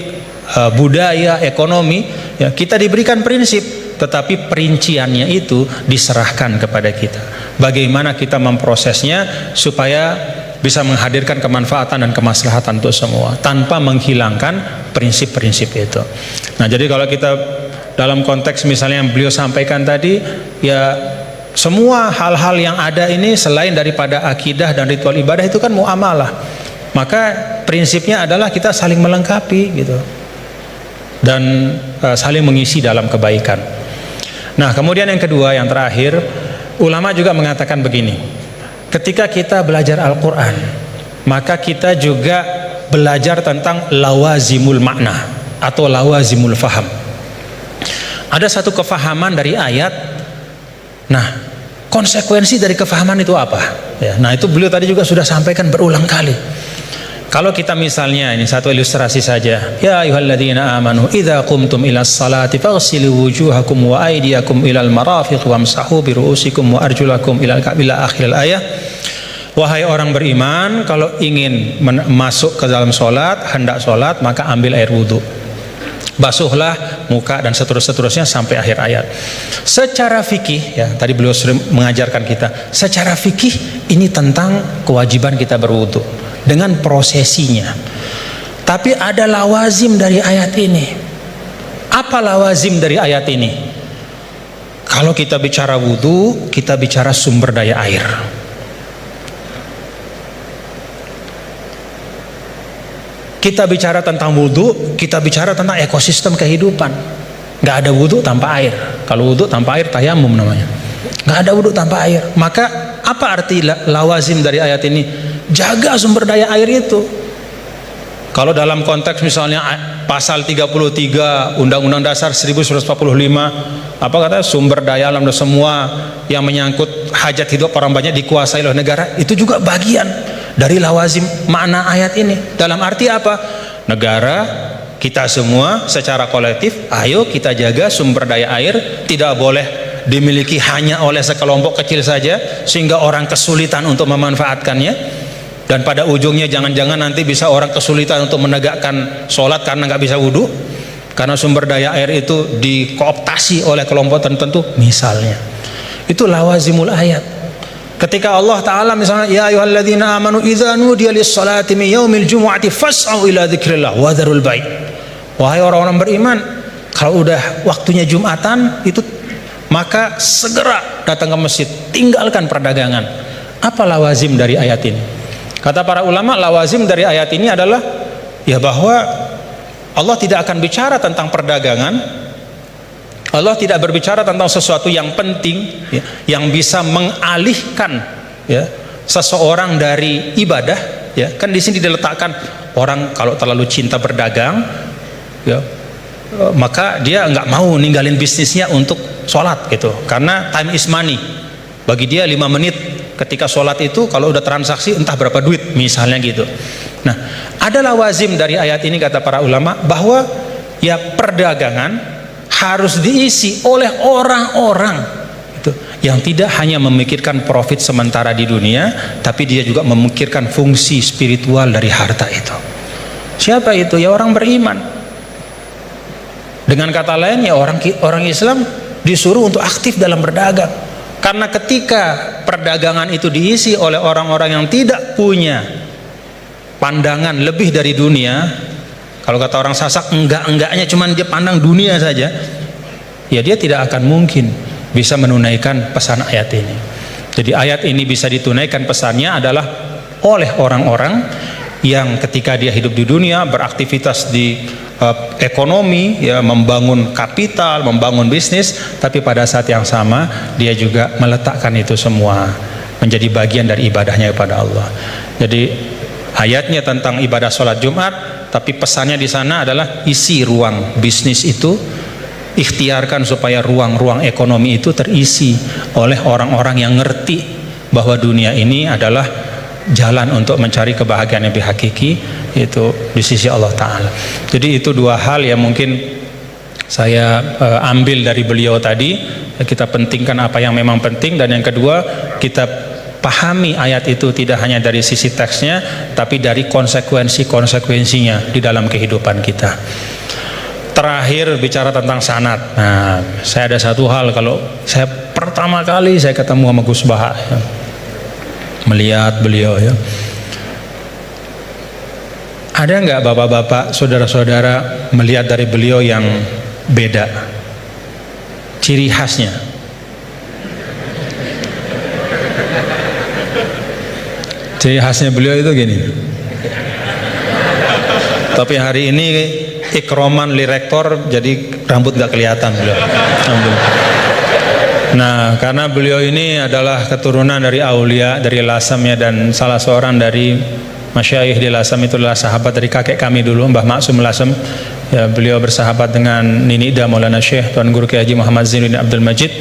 budaya, ekonomi, ya, kita diberikan prinsip, tetapi perinciannya itu diserahkan kepada kita. Bagaimana kita memprosesnya supaya bisa menghadirkan kemanfaatan dan kemaslahatan untuk semua tanpa menghilangkan prinsip-prinsip itu. Nah, jadi kalau kita dalam konteks misalnya yang beliau sampaikan tadi, ya semua hal-hal yang ada ini selain daripada akidah dan ritual ibadah itu kan muamalah. Maka prinsipnya adalah kita saling melengkapi gitu. Dan saling mengisi dalam kebaikan. Nah, kemudian yang kedua, yang terakhir, ulama juga mengatakan begini. Ketika kita belajar Al-Quran, maka kita juga belajar tentang lawazimul makna atau lawazimul faham. Ada satu kefahaman dari ayat. Nah, konsekuensi dari kefahaman itu apa? Ya, nah, itu beliau tadi juga sudah sampaikan berulang kali. Kalau kita misalnya, ini satu ilustrasi saja. Ya ayyuhalladzina amanu idza qumtum ilas salati faghsilu wujuhakum wa aydiyakum ilal marafiq wamsahu bi ru'usikum wa arjulakum ilal ka'bil akhir ayat. Wahai orang beriman, kalau ingin masuk ke dalam solat, hendak solat, maka ambil air wudhu, basuhlah muka dan seterusnya sampai akhir ayat. Secara fikih, ya tadi beliau sering mengajarkan kita, secara fikih ini tentang kewajiban kita berwudhu dengan prosesinya. Tapi ada lawazim dari ayat ini. Apa lawazim dari ayat ini? Kalau kita bicara wudhu, kita bicara sumber daya air. Kita bicara tentang wudhu, kita bicara tentang ekosistem kehidupan. Gak ada wudhu tanpa air. Kalau wudhu tanpa air, tayamum namanya. Gak ada wudhu tanpa air. Maka apa arti lawazim dari ayat ini? Jaga sumber daya air itu. Kalau dalam konteks misalnya pasal 33 Undang-Undang Dasar 1945, apa kata, sumber daya alam dan semua yang menyangkut hajat hidup orang banyak dikuasai oleh negara, itu juga bagian dari lawazim makna ayat ini. Dalam arti apa? Negara, kita semua secara kolektif, ayo kita jaga sumber daya air, tidak boleh dimiliki hanya oleh sekelompok kecil saja sehingga orang kesulitan untuk memanfaatkannya. Dan pada ujungnya jangan-jangan nanti bisa orang kesulitan untuk menegakkan sholat karena nggak bisa wudhu, karena sumber daya air itu dikooptasi oleh kelompok tertentu misalnya. Itu lawazimul ayat. Ketika Allah Ta'ala misalnya, ya ayyuhalladzina amanu idza nudiya lis-salati min yaumil jumu'ati fas'au ila dzikrillah wa dzarul bai'. Wahai orang-orang beriman, kalau udah waktunya Jumatan itu, maka segera datang ke masjid, tinggalkan perdagangan. Apa lawazim dari ayat ini? Kata para ulama, lawazim dari ayat ini adalah ya bahwa Allah tidak akan bicara tentang perdagangan. Allah tidak berbicara tentang sesuatu yang penting, ya, yang bisa mengalihkan, ya, seseorang dari ibadah. Ya, kan di sini diletakkan orang kalau terlalu cinta berdagang, ya, maka dia nggak mau ninggalin bisnisnya untuk sholat gitu, karena time is money. Bagi dia 5 menit ketika sholat itu, kalau udah transaksi entah berapa duit misalnya gitu. Nah, ada lawazim dari ayat ini kata para ulama bahwa ya perdagangan harus diisi oleh orang-orang itu yang tidak hanya memikirkan profit sementara di dunia, tapi dia juga memikirkan fungsi spiritual dari harta itu. Siapa itu? Ya orang beriman. Dengan kata lain, ya orang Islam disuruh untuk aktif dalam berdagang. Karena ketika perdagangan itu diisi oleh orang-orang yang tidak punya pandangan lebih dari dunia, kalau kata orang Sasak, enggak-enggaknya cuman dia pandang dunia saja, ya dia tidak akan mungkin bisa menunaikan pesan ayat ini. Jadi ayat ini bisa ditunaikan pesannya adalah oleh orang-orang yang ketika dia hidup di dunia, beraktivitas di ekonomi, ya, membangun kapital, membangun bisnis, tapi pada saat yang sama dia juga meletakkan itu semua menjadi bagian dari ibadahnya kepada Allah. Jadi ayatnya tentang ibadah sholat Jumat, tapi pesannya di sana adalah isi ruang bisnis itu, ikhtiarkan supaya ruang-ruang ekonomi itu terisi oleh orang-orang yang ngerti bahwa dunia ini adalah jalan untuk mencari kebahagiaan yang lebih hakiki, yaitu di sisi Allah Ta'ala. Jadi itu dua hal yang mungkin saya ambil dari beliau tadi, kita pentingkan apa yang memang penting, dan yang kedua kita pahami ayat itu tidak hanya dari sisi teksnya tapi dari konsekuensinya di dalam kehidupan kita. Terakhir bicara tentang sanad. Nah, saya ada satu hal, kalau saya pertama kali saya ketemu sama Gus Baha ya, melihat beliau ya, ada nggak bapak-bapak, saudara-saudara melihat dari beliau yang beda, ciri khasnya? Ciri khasnya beliau itu gini. Tapi hari ini ikroman li rektor, jadi rambut nggak kelihatan beliau. Nah, karena beliau ini adalah keturunan dari aulia, dari Lasem ya, dan salah seorang dari masyayikh di Lasem itu adalah sahabat dari kakek kami dulu, Mbah Maksum Lasem. Ya, beliau bersahabat dengan Nini Ida Maulana Syekh Tuan Guru Kiai Haji Muhammad Zainuddin Abdul Majid.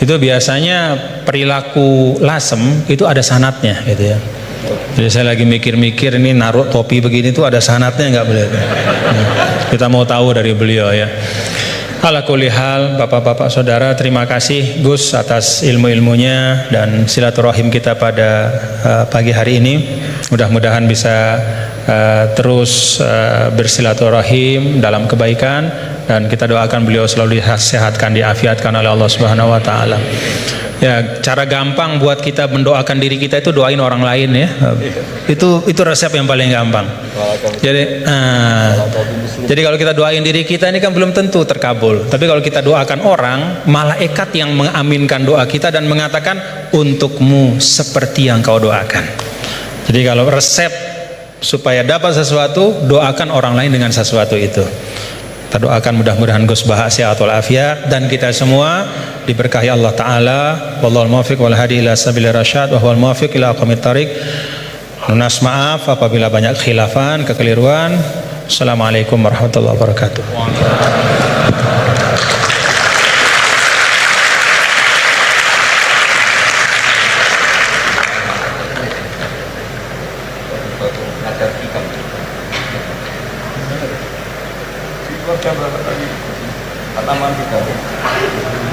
Itu biasanya perilaku Lasem itu ada sanatnya gitu ya. Jadi saya lagi mikir-mikir, ini naruh topi begini tuh ada sanatnya nggak boleh? Kita mau tahu dari beliau ya. Ala kulli hal, bapak-bapak saudara, terima kasih Gus atas ilmu-ilmunya dan silaturahim kita pada pagi hari ini. Mudah-mudahan bisa terus bersilaturahim dalam kebaikan, dan kita doakan beliau selalu disehatkan, diafiatkan oleh Allah Subhanahu wa taala. Ya, cara gampang buat kita mendoakan diri kita itu doain orang lain ya. Itu resep yang paling gampang. Jadi kalau kita doain diri kita ini kan belum tentu terkabul. Tapi kalau kita doakan orang, malaikat yang mengaminkan doa kita dan mengatakan untukmu seperti yang kau doakan. Jadi kalau resep supaya dapat sesuatu, doakan orang lain dengan sesuatu itu. Kita doakan mudah-mudahan Gus Baha sehat walafiat dan kita semua diberkahi Allah Ta'ala. Wallahul muwaffiq wal hadi ila sabilir rasyad wa huwal muwaffiq ila aqwamit thariq. Lunas maaf apabila banyak khilafan, kekeliruan. Assalamualaikum warahmatullahi wabarakatuh.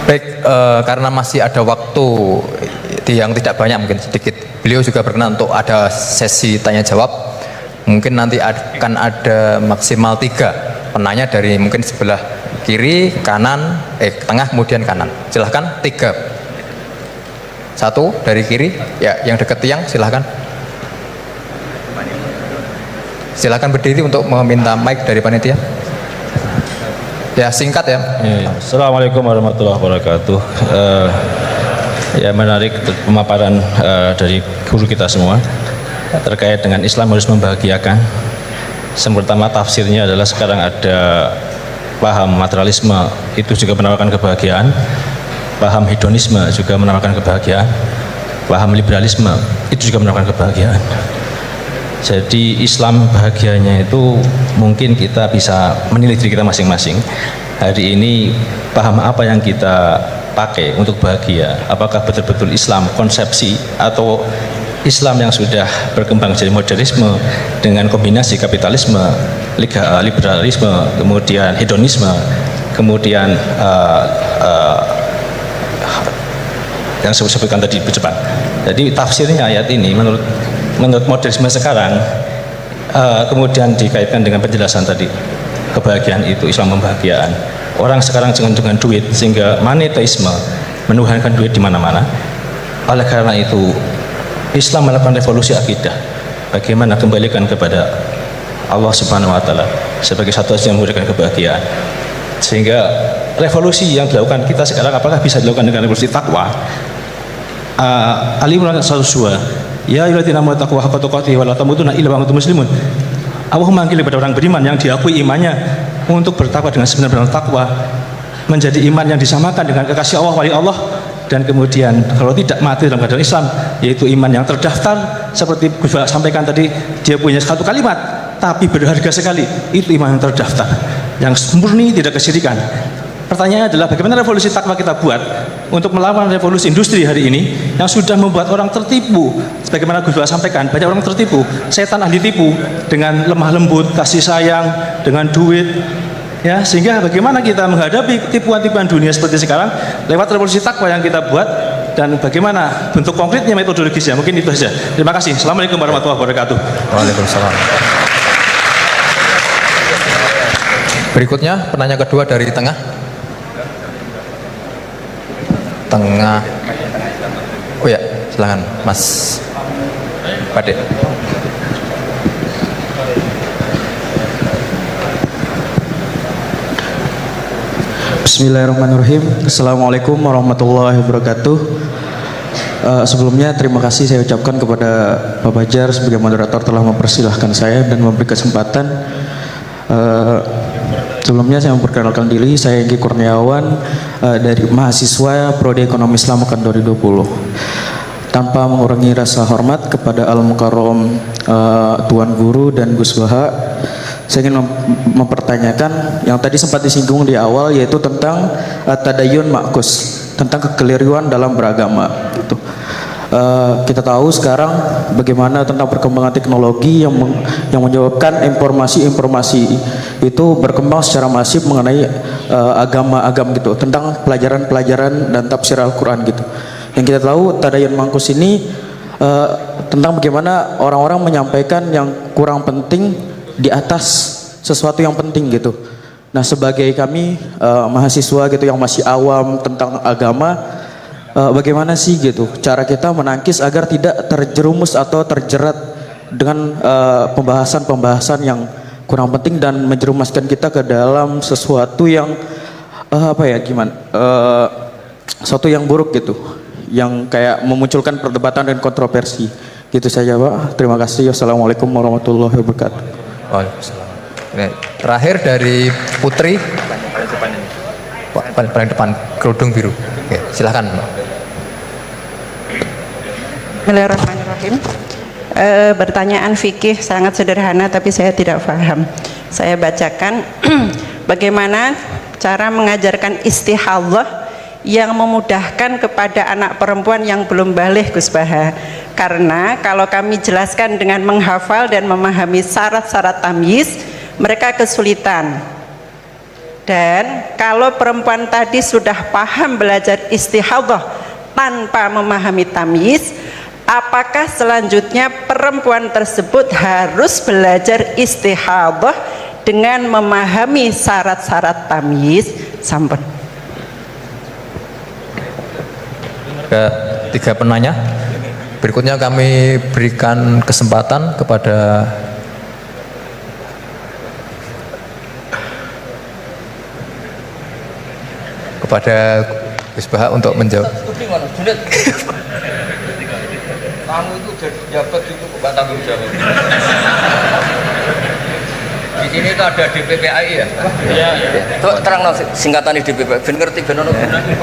Baik, karena masih ada waktu yang tidak banyak, mungkin sedikit, beliau juga berkenan untuk ada sesi tanya jawab. Mungkin nanti akan ada maksimal 3 penanya dari mungkin sebelah kiri, kanan, tengah, kemudian kanan. Silahkan 3. 1 dari kiri, ya, yang dekat tiang silahkan. Silahkan berdiri untuk meminta mic dari panitia. Ya, singkat ya. Assalamualaikum warahmatullahi wabarakatuh. Ya, menarik pemaparan dari guru kita semua terkait dengan Islam harus membahagiakan. Yang pertama, tafsirnya adalah sekarang ada paham materialisme itu juga menawarkan kebahagiaan, paham hedonisme juga menawarkan kebahagiaan, paham liberalisme itu juga menawarkan kebahagiaan. Jadi Islam bahagianya itu mungkin kita bisa menilai diri kita masing-masing. Hari ini paham apa yang kita pakai untuk bahagia? Apakah betul-betul Islam konsepsi atau Islam yang sudah berkembang jadi modernisme dengan kombinasi kapitalisme, liberalisme, kemudian hedonisme, kemudian yang saya sebutkan tadi cepat. Jadi tafsirnya ayat ini menurut modernisme sekarang, kemudian dikaitkan dengan penjelasan tadi, kebahagiaan itu Islam membahagiaan. Orang sekarang dengan duit, sehingga monetisme menuhankan duit di mana-mana. Oleh karena itu Islam melakukan revolusi akidah. Bagaimana kembalikan kepada Allah Subhanahu wa taala sebagai satu yang memberikan kebahagiaan. Sehingga revolusi yang dilakukan kita sekarang apakah bisa dilakukan dengan revolusi takwa? Ali Imran 102. Ya ayyuhalladzina amanu taqullaha haqqa tuqatih wa la tamutunna illa wa antum muslimun. Allah memanggil kepada orang beriman yang diakui imannya untuk bertakwa dengan sebenar-benar takwa, menjadi iman yang disamakan dengan kekasih Allah, wali Allah, dan kemudian kalau tidak mati dalam keadaan Islam, yaitu iman yang terdaftar seperti Gus Baha sampaikan tadi, dia punya satu kalimat tapi berharga sekali, itu iman yang terdaftar, yang murni tidak kesyirikan. Pertanyaannya adalah bagaimana revolusi takwa kita buat untuk melawan revolusi industri hari ini yang sudah membuat orang tertipu. Sebagaimana Gus Baha sampaikan, banyak orang tertipu, setan ahli tipu dengan lemah lembut, kasih sayang, dengan duit, ya, sehingga bagaimana kita menghadapi tipuan-tipuan dunia seperti sekarang lewat revolusi takwa yang kita buat, dan bagaimana bentuk konkretnya metodologisnya. Mungkin itu saja. Terima kasih. Assalamualaikum warahmatullahi wabarakatuh. Waalaikumsalam. Berikutnya penanya kedua dari tengah. Oh ya, silakan Mas Pade. Bismillahirrahmanirrahim. Assalamualaikum warahmatullahi wabarakatuh. Sebelumnya terima kasih saya ucapkan kepada Pak Bajar sebagai moderator telah mempersilahkan saya dan memberi kesempatan. Sebelumnya saya memperkenalkan diri, saya Engki Kurniawan dari mahasiswa Prodi Ekonomi Islam Angkatan 2020. Tanpa mengurangi rasa hormat kepada Al Mukarrom Tuan Guru dan Gus Baha, saya ingin mempertanyakan yang tadi sempat disinggung di awal, yaitu tentang tadayun makus, tentang kekeliruan dalam beragama. Gitu. Kita tahu sekarang bagaimana tentang perkembangan teknologi yang menyebabkan informasi-informasi itu berkembang secara masif mengenai agama-agama gitu, tentang pelajaran-pelajaran dan tafsir Al-Quran gitu. Yang kita tahu tadayun makus ini tentang bagaimana orang-orang menyampaikan yang kurang penting di atas sesuatu yang penting gitu. Nah, sebagai kami mahasiswa gitu yang masih awam tentang agama, bagaimana sih gitu cara kita menangkis agar tidak terjerumus atau terjerat dengan pembahasan-pembahasan yang kurang penting dan menjerumuskan kita ke dalam sesuatu yang sesuatu yang buruk gitu, yang kayak memunculkan perdebatan dan kontroversi. Gitu saja, Pak. Terima kasih. Wassalamualaikum warahmatullahi wabarakatuh. Waalaikumsalam. Terakhir dari Putri, paling depan kerudung biru. Oke, silahkan. Bismillahirrahmanirrahim. Pertanyaan fikih sangat sederhana tapi saya tidak paham. Saya bacakan bagaimana cara mengajarkan istihadhah yang memudahkan kepada anak perempuan yang belum baligh, Gus Baha. Karena kalau kami jelaskan dengan menghafal dan memahami syarat-syarat tamyiz, mereka kesulitan. Dan kalau perempuan tadi sudah paham belajar istihadhah tanpa memahami tamyiz, apakah selanjutnya perempuan tersebut harus belajar istihadhah dengan memahami syarat-syarat tamyiz? Sampun. Tiga penanya. Berikutnya kami berikan kesempatan kepada Gus Baha untuk menjawab. Kamu itu jadi jabat itu bukan tanggung jawab. Di sini itu ada DPPAI ya? Iya. Itu terang singkatan DPPAI. Ben ngerti ben ono gunane.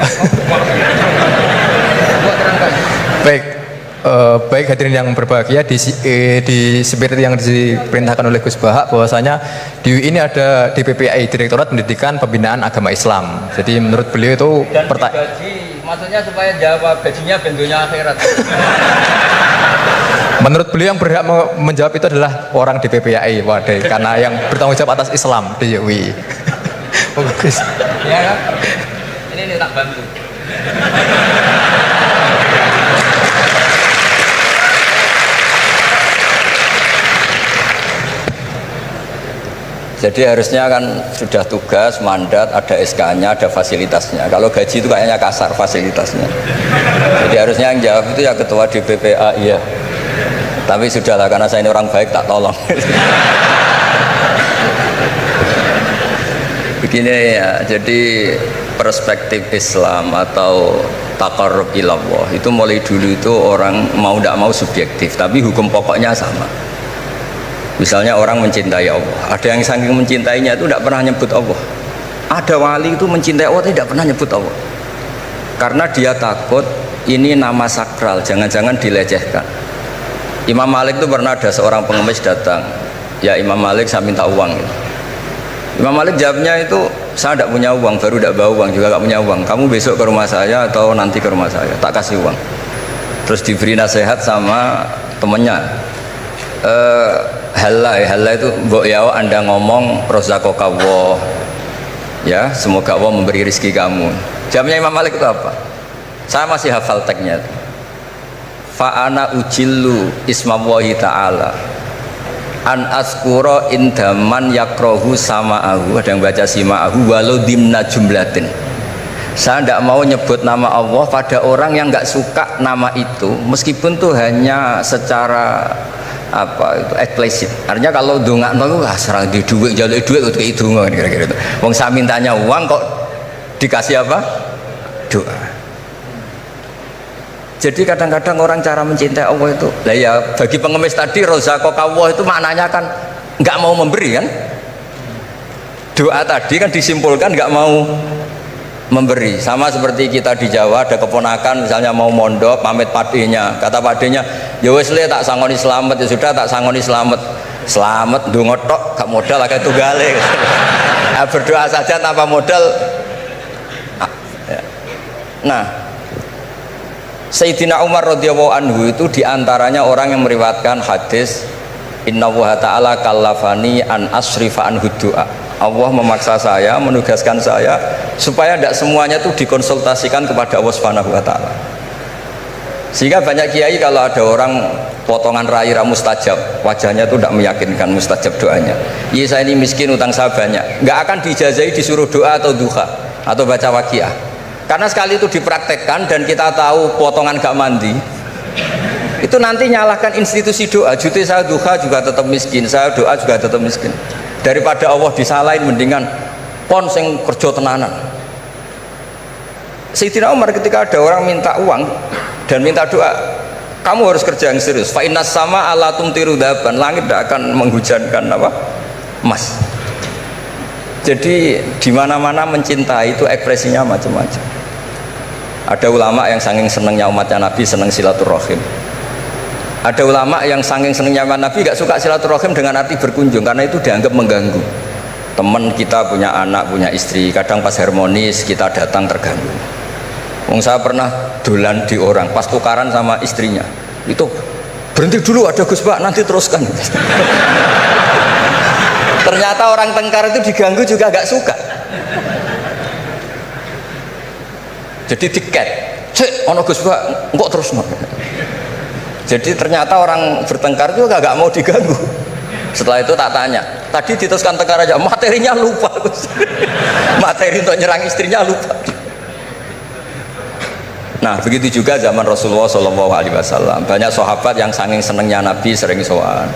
Baik hadirin yang berbahagia, di spirit yang diperintahkan oleh Gus Baha bahwasanya di UI ini ada DPPAI, Direktorat Pendidikan Pembinaan Agama Islam. Jadi menurut beliau itu gaji, maksudnya supaya jawab gajinya bentuknya akhirat. Menurut beliau yang berhak menjawab itu adalah orang DPPAI, wadah, karena yang bertanggung jawab atas Islam di UI. Bagus. Ya kan? Ini tak bantu. Jadi harusnya kan sudah tugas, mandat, ada SK-nya, ada fasilitasnya. Kalau gaji itu kayaknya kasar fasilitasnya. Jadi harusnya yang jawab itu ya ketua DPPA, iya. Tapi sudahlah, karena saya ini orang baik, tak tolong. Begini ya, jadi perspektif Islam atau taqarrub ilallah itu mulai dulu itu orang mau tidak mau subjektif, tapi hukum pokoknya sama. Misalnya orang mencintai Allah, ada yang saking mencintainya itu tidak pernah nyebut Allah. Ada wali itu mencintai Allah tidak pernah nyebut Allah, karena dia takut ini nama sakral, jangan-jangan dilecehkan. Imam Malik itu pernah ada seorang pengemis datang, ya Imam Malik saya minta uang gitu. Imam Malik jawabnya itu, saya tidak punya uang, baru tidak bawa uang, juga tidak punya uang. Kamu besok ke rumah saya atau nanti ke rumah saya, tak kasih uang. Terus diberi nasihat sama temennya, halal itu mbok ya Anda ngomong rozaqallah, Ya, semoga Allah memberi rezeki kamu. Jawabnya Imam Malik itu apa? Saya masih hafal teksnya. Fa'ana ujillu ismallahi ta'ala an askuro indaman yakrohu sama'ahu. Ada yang baca sima'ahu walau dimna jumlatin. Saya tidak mau nyebut nama Allah pada orang yang nggak suka nama itu, meskipun tuh hanya secara apa itu eksplisit. Artinya kalau dongak itu serang di duit, jalur duit untuk itu kira-kira itu. Wong saya mintanya uang kok dikasih apa? Doa. Jadi kadang-kadang orang cara mencintai Allah itu, lah ya bagi pengemis tadi rozaqaka Allah itu maknanya kan nggak mau memberi kan? Doa tadi kan disimpulkan nggak mau memberi. Sama seperti kita di Jawa ada keponakan misalnya mau mondok pamit padenya, kata padenya ya wis le tak sangoni selamat, ya sudah tak sangoni selamat ndonga tok gak modal agak tunggale. Berdoa saja tanpa modal. Nah, Sayyidina Umar radhiyallahu anhu itu diantaranya orang yang meriwayatkan hadis Inna wa ta'ala kallafani an asrifa an du'a. Allah memaksa saya, menugaskan saya supaya tidak semuanya itu dikonsultasikan kepada Allah Subhanahu wa ta'ala. Sehingga banyak kiai kalau ada orang potongan rai mustajab, wajahnya itu tidak meyakinkan mustajab doanya. Iya saya ini miskin, utang saya banyak, nggak akan diijazahi disuruh doa atau duha atau baca waqiah. Karena sekali itu dipraktekkan dan kita tahu potongan gak mandi, itu nanti nyalahkan institusi doa. Jute saya duha juga tetap miskin, saya doa juga tetap miskin. Daripada Allah disalahin, mendingan pon sing kerja tenanan. Sayyidina Umar ketika ada orang minta uang dan minta doa, kamu harus kerja yang serius. Fa innas sama ala tumtiru daban, langit tidak akan menghujankan apa? Emas. Jadi di mana-mana mencintai itu ekspresinya macam-macam. Ada ulama yang saking senangnya umatnya Nabi senang silaturahim. Ada ulama yang saking senangnya Nabi gak suka silaturahim dengan arti berkunjung karena itu dianggap mengganggu. Teman kita punya anak, punya istri, kadang pas harmonis kita datang terganggu. Wong saya pernah dolan di orang pas tukaran sama istrinya. Itu berhenti dulu ada Gus Pak, nanti teruskan. Ternyata orang tengkar itu diganggu juga gak suka. Jadi tiket, cek, ono Gus Pak, kok terus no. Jadi ternyata orang bertengkar juga gak mau diganggu. Setelah itu tak tanya, tadi diteruskan tengkar aja, materinya lupa Gus. Materi untuk nyerang istrinya lupa. Nah begitu juga zaman Rasulullah SAW, banyak sahabat yang saking senengnya Nabi sering sowan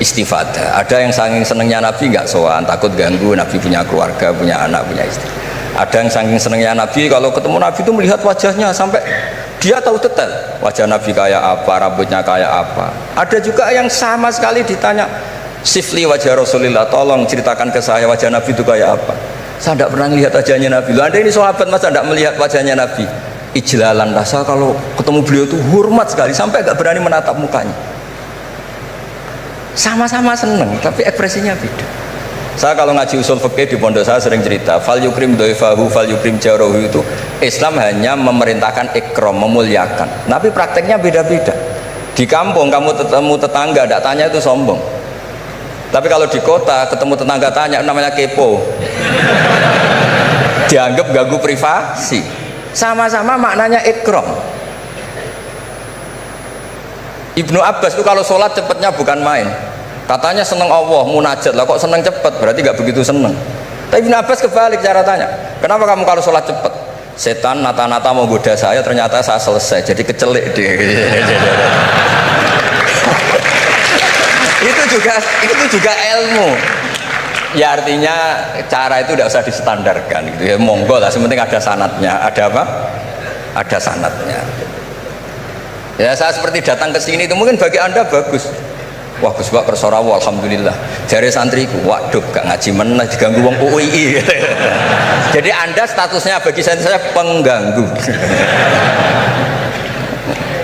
istifadah. Ada yang saking senengnya Nabi nggak sowan, takut ganggu. Nabi punya keluarga, punya anak, punya istri. Ada yang saking senengnya Nabi, kalau ketemu Nabi itu melihat wajahnya sampai dia tahu detail wajah Nabi kayak apa, rambutnya kayak apa. Ada juga yang sama sekali ditanya, sifli wajah Rasulullah, tolong ceritakan ke saya wajah Nabi itu kayak apa. Saya tidak pernah melihat wajahnya Nabi. Loh, ada ini sahabat masa tidak melihat wajahnya Nabi. Ijlalan rasa kalau ketemu beliau itu hormat sekali sampai gak berani menatap mukanya. Sama-sama seneng tapi ekspresinya beda. Saya kalau ngaji usul fikih di pondok saya sering cerita fal yukrim doifahu fal yukrim jarohu, itu Islam hanya memerintahkan ikram, memuliakan, tapi prakteknya beda-beda. Di kampung kamu ketemu tetangga tidak tanya itu sombong, tapi kalau di kota ketemu tetangga tanya namanya kepo, dianggap ganggu privasi. Sama-sama maknanya ikram. Ibnu Abbas itu kalau sholat cepatnya bukan main, katanya seneng Allah, munajat lah, kok seneng cepet, berarti gak begitu seneng. Tapi Ibnu Abbas kebalik cara tanya, kenapa kamu kalau sholat cepet? Setan nata-nata mau goda saya, ternyata saya selesai, jadi kecelik deh. itu juga ilmu. Ya artinya cara itu tidak usah distandarkan gitu ya, monggo lah, sementing ada sanatnya. Ada apa? Ada sanatnya. Ya saya seperti datang ke sini itu mungkin bagi anda bagus. Wah Gus Pak kersorawa, alhamdulillah. Jari santriku, waduh gak ngaji meneh diganggu wong UII. Jadi anda statusnya bagi saya pengganggu.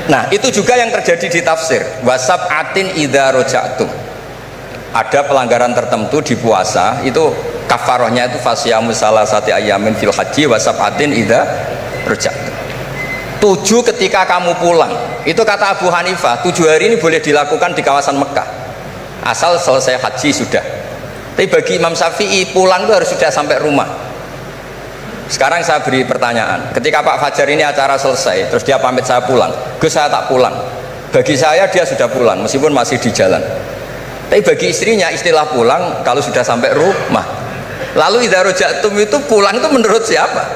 Nah itu juga yang terjadi di tafsir. Wasab atin idza roja'tum. Ada pelanggaran tertentu di puasa itu kafarohnya itu fasyamu salasati ayamin fil haji wasabatin idza roja'tum. 7 ketika kamu pulang, itu kata Abu Hanifah 7 hari ini boleh dilakukan di kawasan Mekah asal selesai haji sudah. Tapi bagi Imam Syafi'i pulang itu harus sudah sampai rumah. Sekarang saya beri pertanyaan, ketika Pak Fajar ini acara selesai, terus dia pamit saya pulang, Gus saya tak pulang. Bagi saya dia sudah pulang, meskipun masih di jalan. Tapi bagi istrinya, istilah pulang kalau sudah sampai rumah. Lalu idza raja'tum itu pulang itu menurut siapa?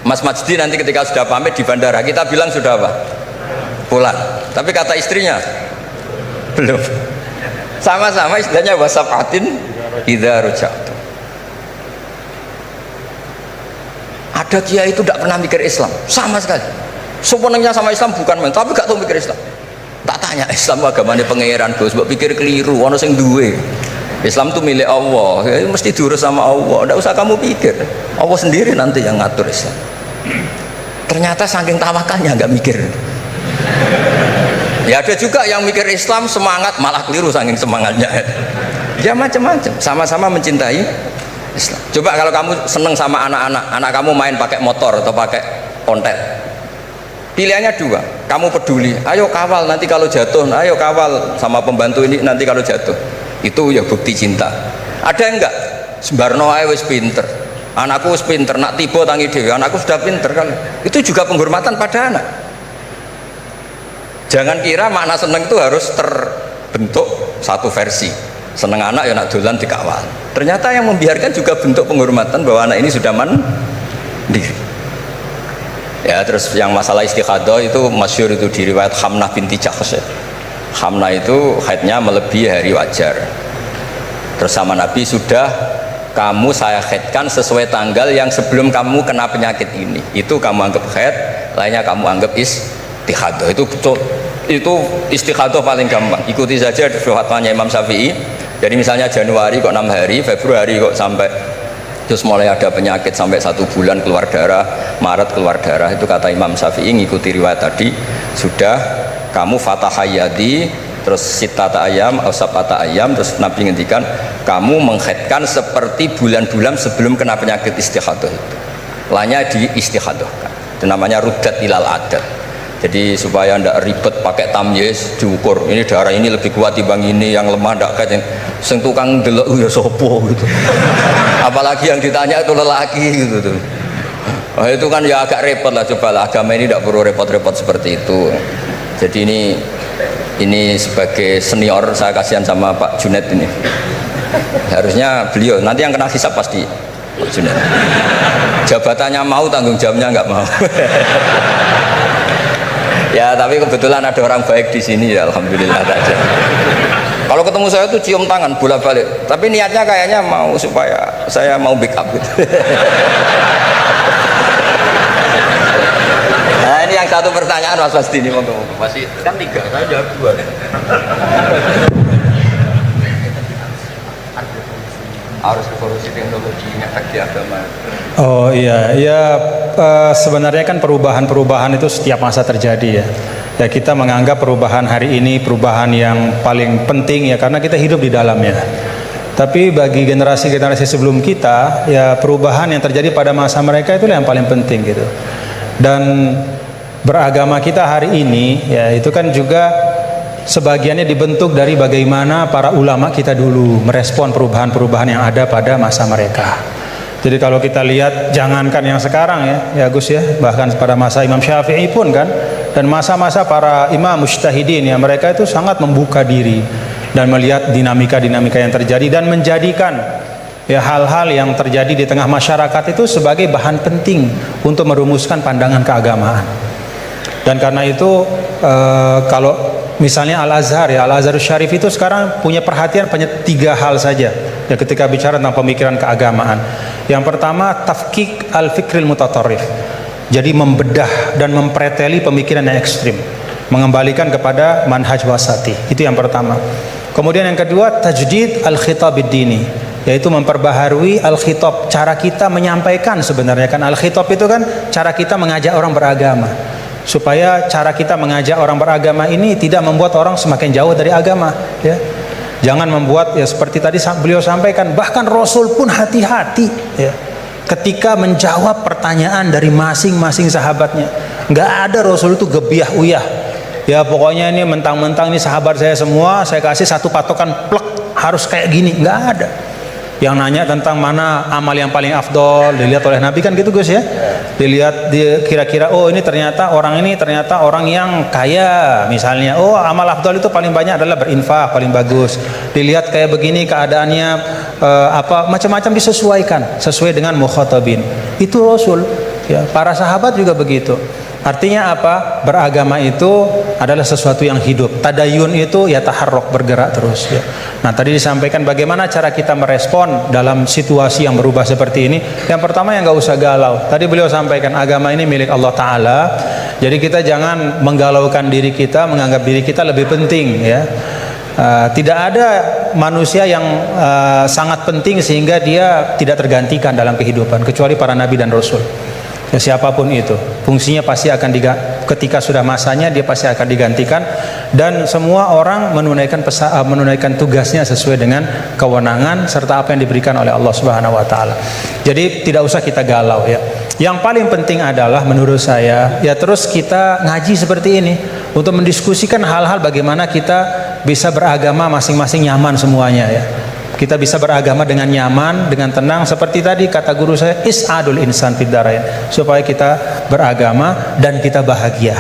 Mas Majdi nanti ketika sudah pamit di bandara, kita bilang sudah apa? Pulang. Tapi kata istrinya, belum. Sama-sama istilahnya wasaf'atin idza raja'tum. Ada kiai itu tidak pernah mikir Islam sama sekali. Sebenarnya sama Islam bukan main, tapi gak tahu mikir Islam. Tak tanya Islam agamanya pangeran Gus, mbok pikir keliru, ono sing duwe. Islam itu milik Allah, ya, mesti diurus sama Allah. Tidak usah kamu pikir, Allah sendiri nanti yang ngatur Islam. Ternyata saking tawakalnya nggak mikir. Ya ada juga yang mikir Islam semangat malah keliru saking semangatnya. Ya macam-macam, sama-sama mencintai Islam. Coba kalau kamu seneng sama anak-anak, anak kamu main pakai motor atau pakai ontel. Pilihannya dua, kamu peduli, ayo kawal nanti kalau jatuh, ayo kawal sama pembantu ini nanti kalau jatuh. Itu ya bukti cinta. Ada enggak? Sembarno ae wis pinter. Anakku wis pinter, nak tiba tangi dhewe, anakku sudah pinter kan. Itu juga penghormatan pada anak. Jangan kira makna seneng itu harus terbentuk satu versi. Seneng anak ya nak dolan dikawal. Ternyata yang membiarkan juga bentuk penghormatan bahwa anak ini sudah mandiri. Ya terus yang masalah istikhadah itu masyhur itu di riwayat Hamnah binti Jahsh ya. Hamnah itu haidnya melebihi hari wajar. Terus sama Nabi, sudah kamu saya haidkan sesuai tanggal yang sebelum kamu kena penyakit ini. Itu kamu anggap haid, lainnya kamu anggap istikhadah. Itu istikhadah paling gampang. Ikuti saja fatwanya Imam Syafi'i. Jadi misalnya Januari kok 6 hari, Februari kok sampai terus mulai ada penyakit sampai 1 bulan keluar darah, Maret keluar darah, itu kata Imam Syafi'i ngikuti riwayat tadi, sudah kamu fatahayati terus sitata ayam atau sabata ayam, terus Nabi ngendikan kamu menghaidkan seperti bulan-bulan sebelum kena penyakit istikhadah itu, lainnya di istikhadohkan. Itu namanya ruddat ilal adat. Jadi supaya tidak ribet pakai tamyiz diukur, ini darah ini lebih kuat dibanding ini, yang lemah tidak kayak sing tukang delok ya sopo gitu. Apalagi yang ditanya itu lelaki gitu tuh. Oh, itu kan ya agak repot lah, cobalah agama ini tidak perlu repot-repot seperti itu. Jadi ini sebagai senior saya kasihan sama Pak Junaid ini. Harusnya beliau nanti yang kena hisab pasti Pak Junaid. Jabatannya mau, tanggung jawabnya nggak mau. Ya tapi kebetulan ada orang baik di sini ya, alhamdulillah saja. Kalau ketemu saya tuh cium tangan bolak-balik, tapi niatnya kayaknya mau supaya saya mau backup gitu. Nah ini yang satu pertanyaan Mas Wasdi ini, masih kan 3, saya jawab 2. Harus revolusi teknologi ngefek di agama. Oh iya, ya sebenarnya kan perubahan-perubahan itu setiap masa terjadi ya. Ya kita menganggap perubahan hari ini perubahan yang paling penting ya karena kita hidup di dalamnya. Tapi bagi generasi-generasi sebelum kita ya perubahan yang terjadi pada masa mereka itu yang paling penting gitu. Dan beragama kita hari ini ya itu kan juga sebagiannya dibentuk dari bagaimana para ulama kita dulu merespon perubahan-perubahan yang ada pada masa mereka. Jadi kalau kita lihat jangankan yang sekarang ya Gus ya, bahkan pada masa Imam Syafi'i pun kan, dan masa-masa para imam mujtahidin ya, mereka itu sangat membuka diri dan melihat dinamika-dinamika yang terjadi dan menjadikan ya hal-hal yang terjadi di tengah masyarakat itu sebagai bahan penting untuk merumuskan pandangan keagamaan. Dan karena itu kalau misalnya Al-Azhar ya, Al-Azhar Syarif itu sekarang punya perhatian hanya 3 hal saja ya ketika bicara tentang pemikiran keagamaan. Yang pertama, tafkik al-fikril mutatarrif. Jadi membedah dan mempreteli pemikiran yang ekstrim, mengembalikan kepada manhaj wasati. Itu yang pertama. Kemudian yang kedua, tajdid al-khitabid dini, yaitu memperbaharui al-khitab, cara kita menyampaikan sebenarnya kan al-khitab itu kan cara kita mengajak orang beragama. Supaya cara kita mengajak orang beragama ini tidak membuat orang semakin jauh dari agama ya. Jangan membuat ya seperti tadi beliau sampaikan, bahkan Rasul pun hati-hati ya ketika menjawab pertanyaan dari masing-masing sahabatnya. Nggak ada Rasul itu gebiah uyah ya, pokoknya ini mentang-mentang ini sahabat saya semua, saya kasih satu patokan plek harus kayak gini, nggak ada. yang nanya tentang mana amal yang paling afdol dilihat oleh Nabi kan gitu Gus ya. Dilihat kira-kira oh ini ternyata orang yang kaya misalnya. Oh amal afdol itu paling banyak adalah berinfak, paling bagus. Dilihat kayak begini keadaannya macam-macam disesuaikan sesuai dengan mukhatabin. Itu Rasul ya, para sahabat juga begitu. Artinya apa? Beragama itu adalah sesuatu yang hidup. Tadayun itu ya taharruk, bergerak terus ya. Nah, tadi disampaikan bagaimana cara kita merespon dalam situasi yang berubah seperti ini. Yang pertama yang nggak usah galau. Tadi beliau sampaikan agama ini milik Allah Ta'ala. Jadi kita jangan menggalaukan diri kita, menganggap diri kita lebih penting ya. Tidak ada manusia yang sangat penting sehingga dia tidak tergantikan dalam kehidupan kecuali para nabi dan rasul. Ya, siapapun itu fungsinya pasti akan ketika sudah masanya dia pasti akan digantikan, dan semua orang menunaikan tugasnya sesuai dengan kewenangan serta apa yang diberikan oleh Allah Subhanahu wa taala. Jadi tidak usah kita galau ya. Yang paling penting adalah menurut saya ya terus kita ngaji seperti ini untuk mendiskusikan hal-hal bagaimana kita bisa beragama masing-masing nyaman semuanya ya. Kita bisa beragama dengan nyaman, dengan tenang, seperti tadi kata guru saya, is'adul insan fid darain, supaya kita beragama dan kita bahagia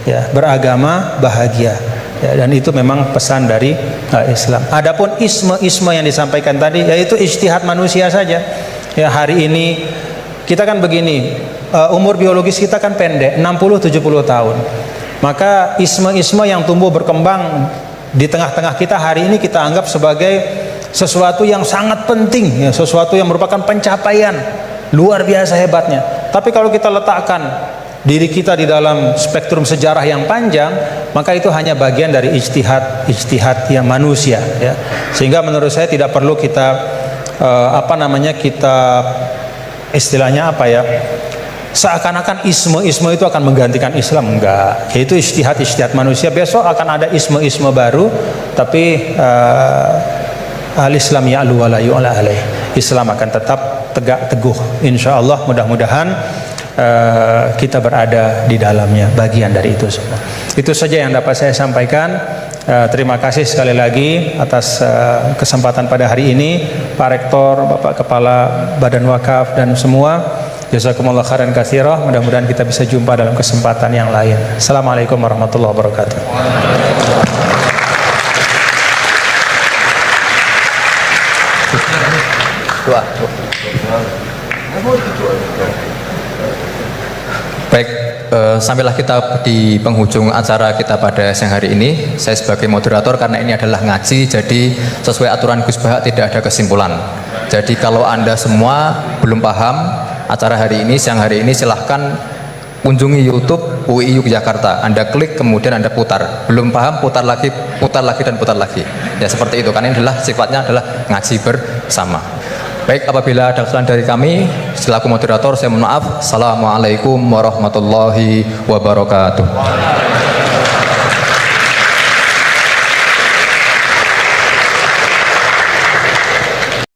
ya, beragama bahagia ya, dan itu memang pesan dari Islam. Adapun isme yang disampaikan tadi yaitu ijtihad manusia saja ya. Hari ini kita kan begini, umur biologis kita kan pendek, 60-70 tahun, maka isme yang tumbuh berkembang di tengah-tengah kita hari ini kita anggap sebagai sesuatu yang sangat penting ya, sesuatu yang merupakan pencapaian luar biasa hebatnya. Tapi kalau kita letakkan diri kita di dalam spektrum sejarah yang panjang, maka itu hanya bagian dari ijtihad yang manusia ya. Sehingga menurut saya tidak perlu kita kita istilahnya apa ya, seakan-akan isme itu akan menggantikan Islam. Enggak, yaitu ijtihad manusia. Besok akan ada isme baru, tapi al-Islam ya'lu wa la yu'la alaih. Islam akan tetap tegak teguh insyaallah. Mudah-mudahan kita berada di dalamnya, bagian dari itu semua. Itu saja yang dapat saya sampaikan. Terima kasih sekali lagi atas kesempatan pada hari ini, Pak Rektor, Bapak Kepala Badan Wakaf dan semua. Jazakumullah khairan katsira. Mudah-mudahan kita bisa jumpa dalam kesempatan yang lain. Assalamualaikum warahmatullahi wabarakatuh. Baik, sampailah kita di penghujung acara kita pada siang hari ini. Saya sebagai moderator, karena ini adalah ngaji, jadi sesuai aturan Gus Baha tidak ada kesimpulan. Jadi kalau Anda semua belum paham acara hari ini, siang hari ini, silahkan kunjungi YouTube UI Yogyakarta. Anda klik kemudian Anda putar. Belum paham, putar lagi dan putar lagi. Ya seperti itu, karena ini adalah sifatnya adalah ngaji bersama. Baik, apabila ada kesalahan dari kami selaku moderator, saya mohon maaf. Assalamualaikum warahmatullahi wabarakatuh.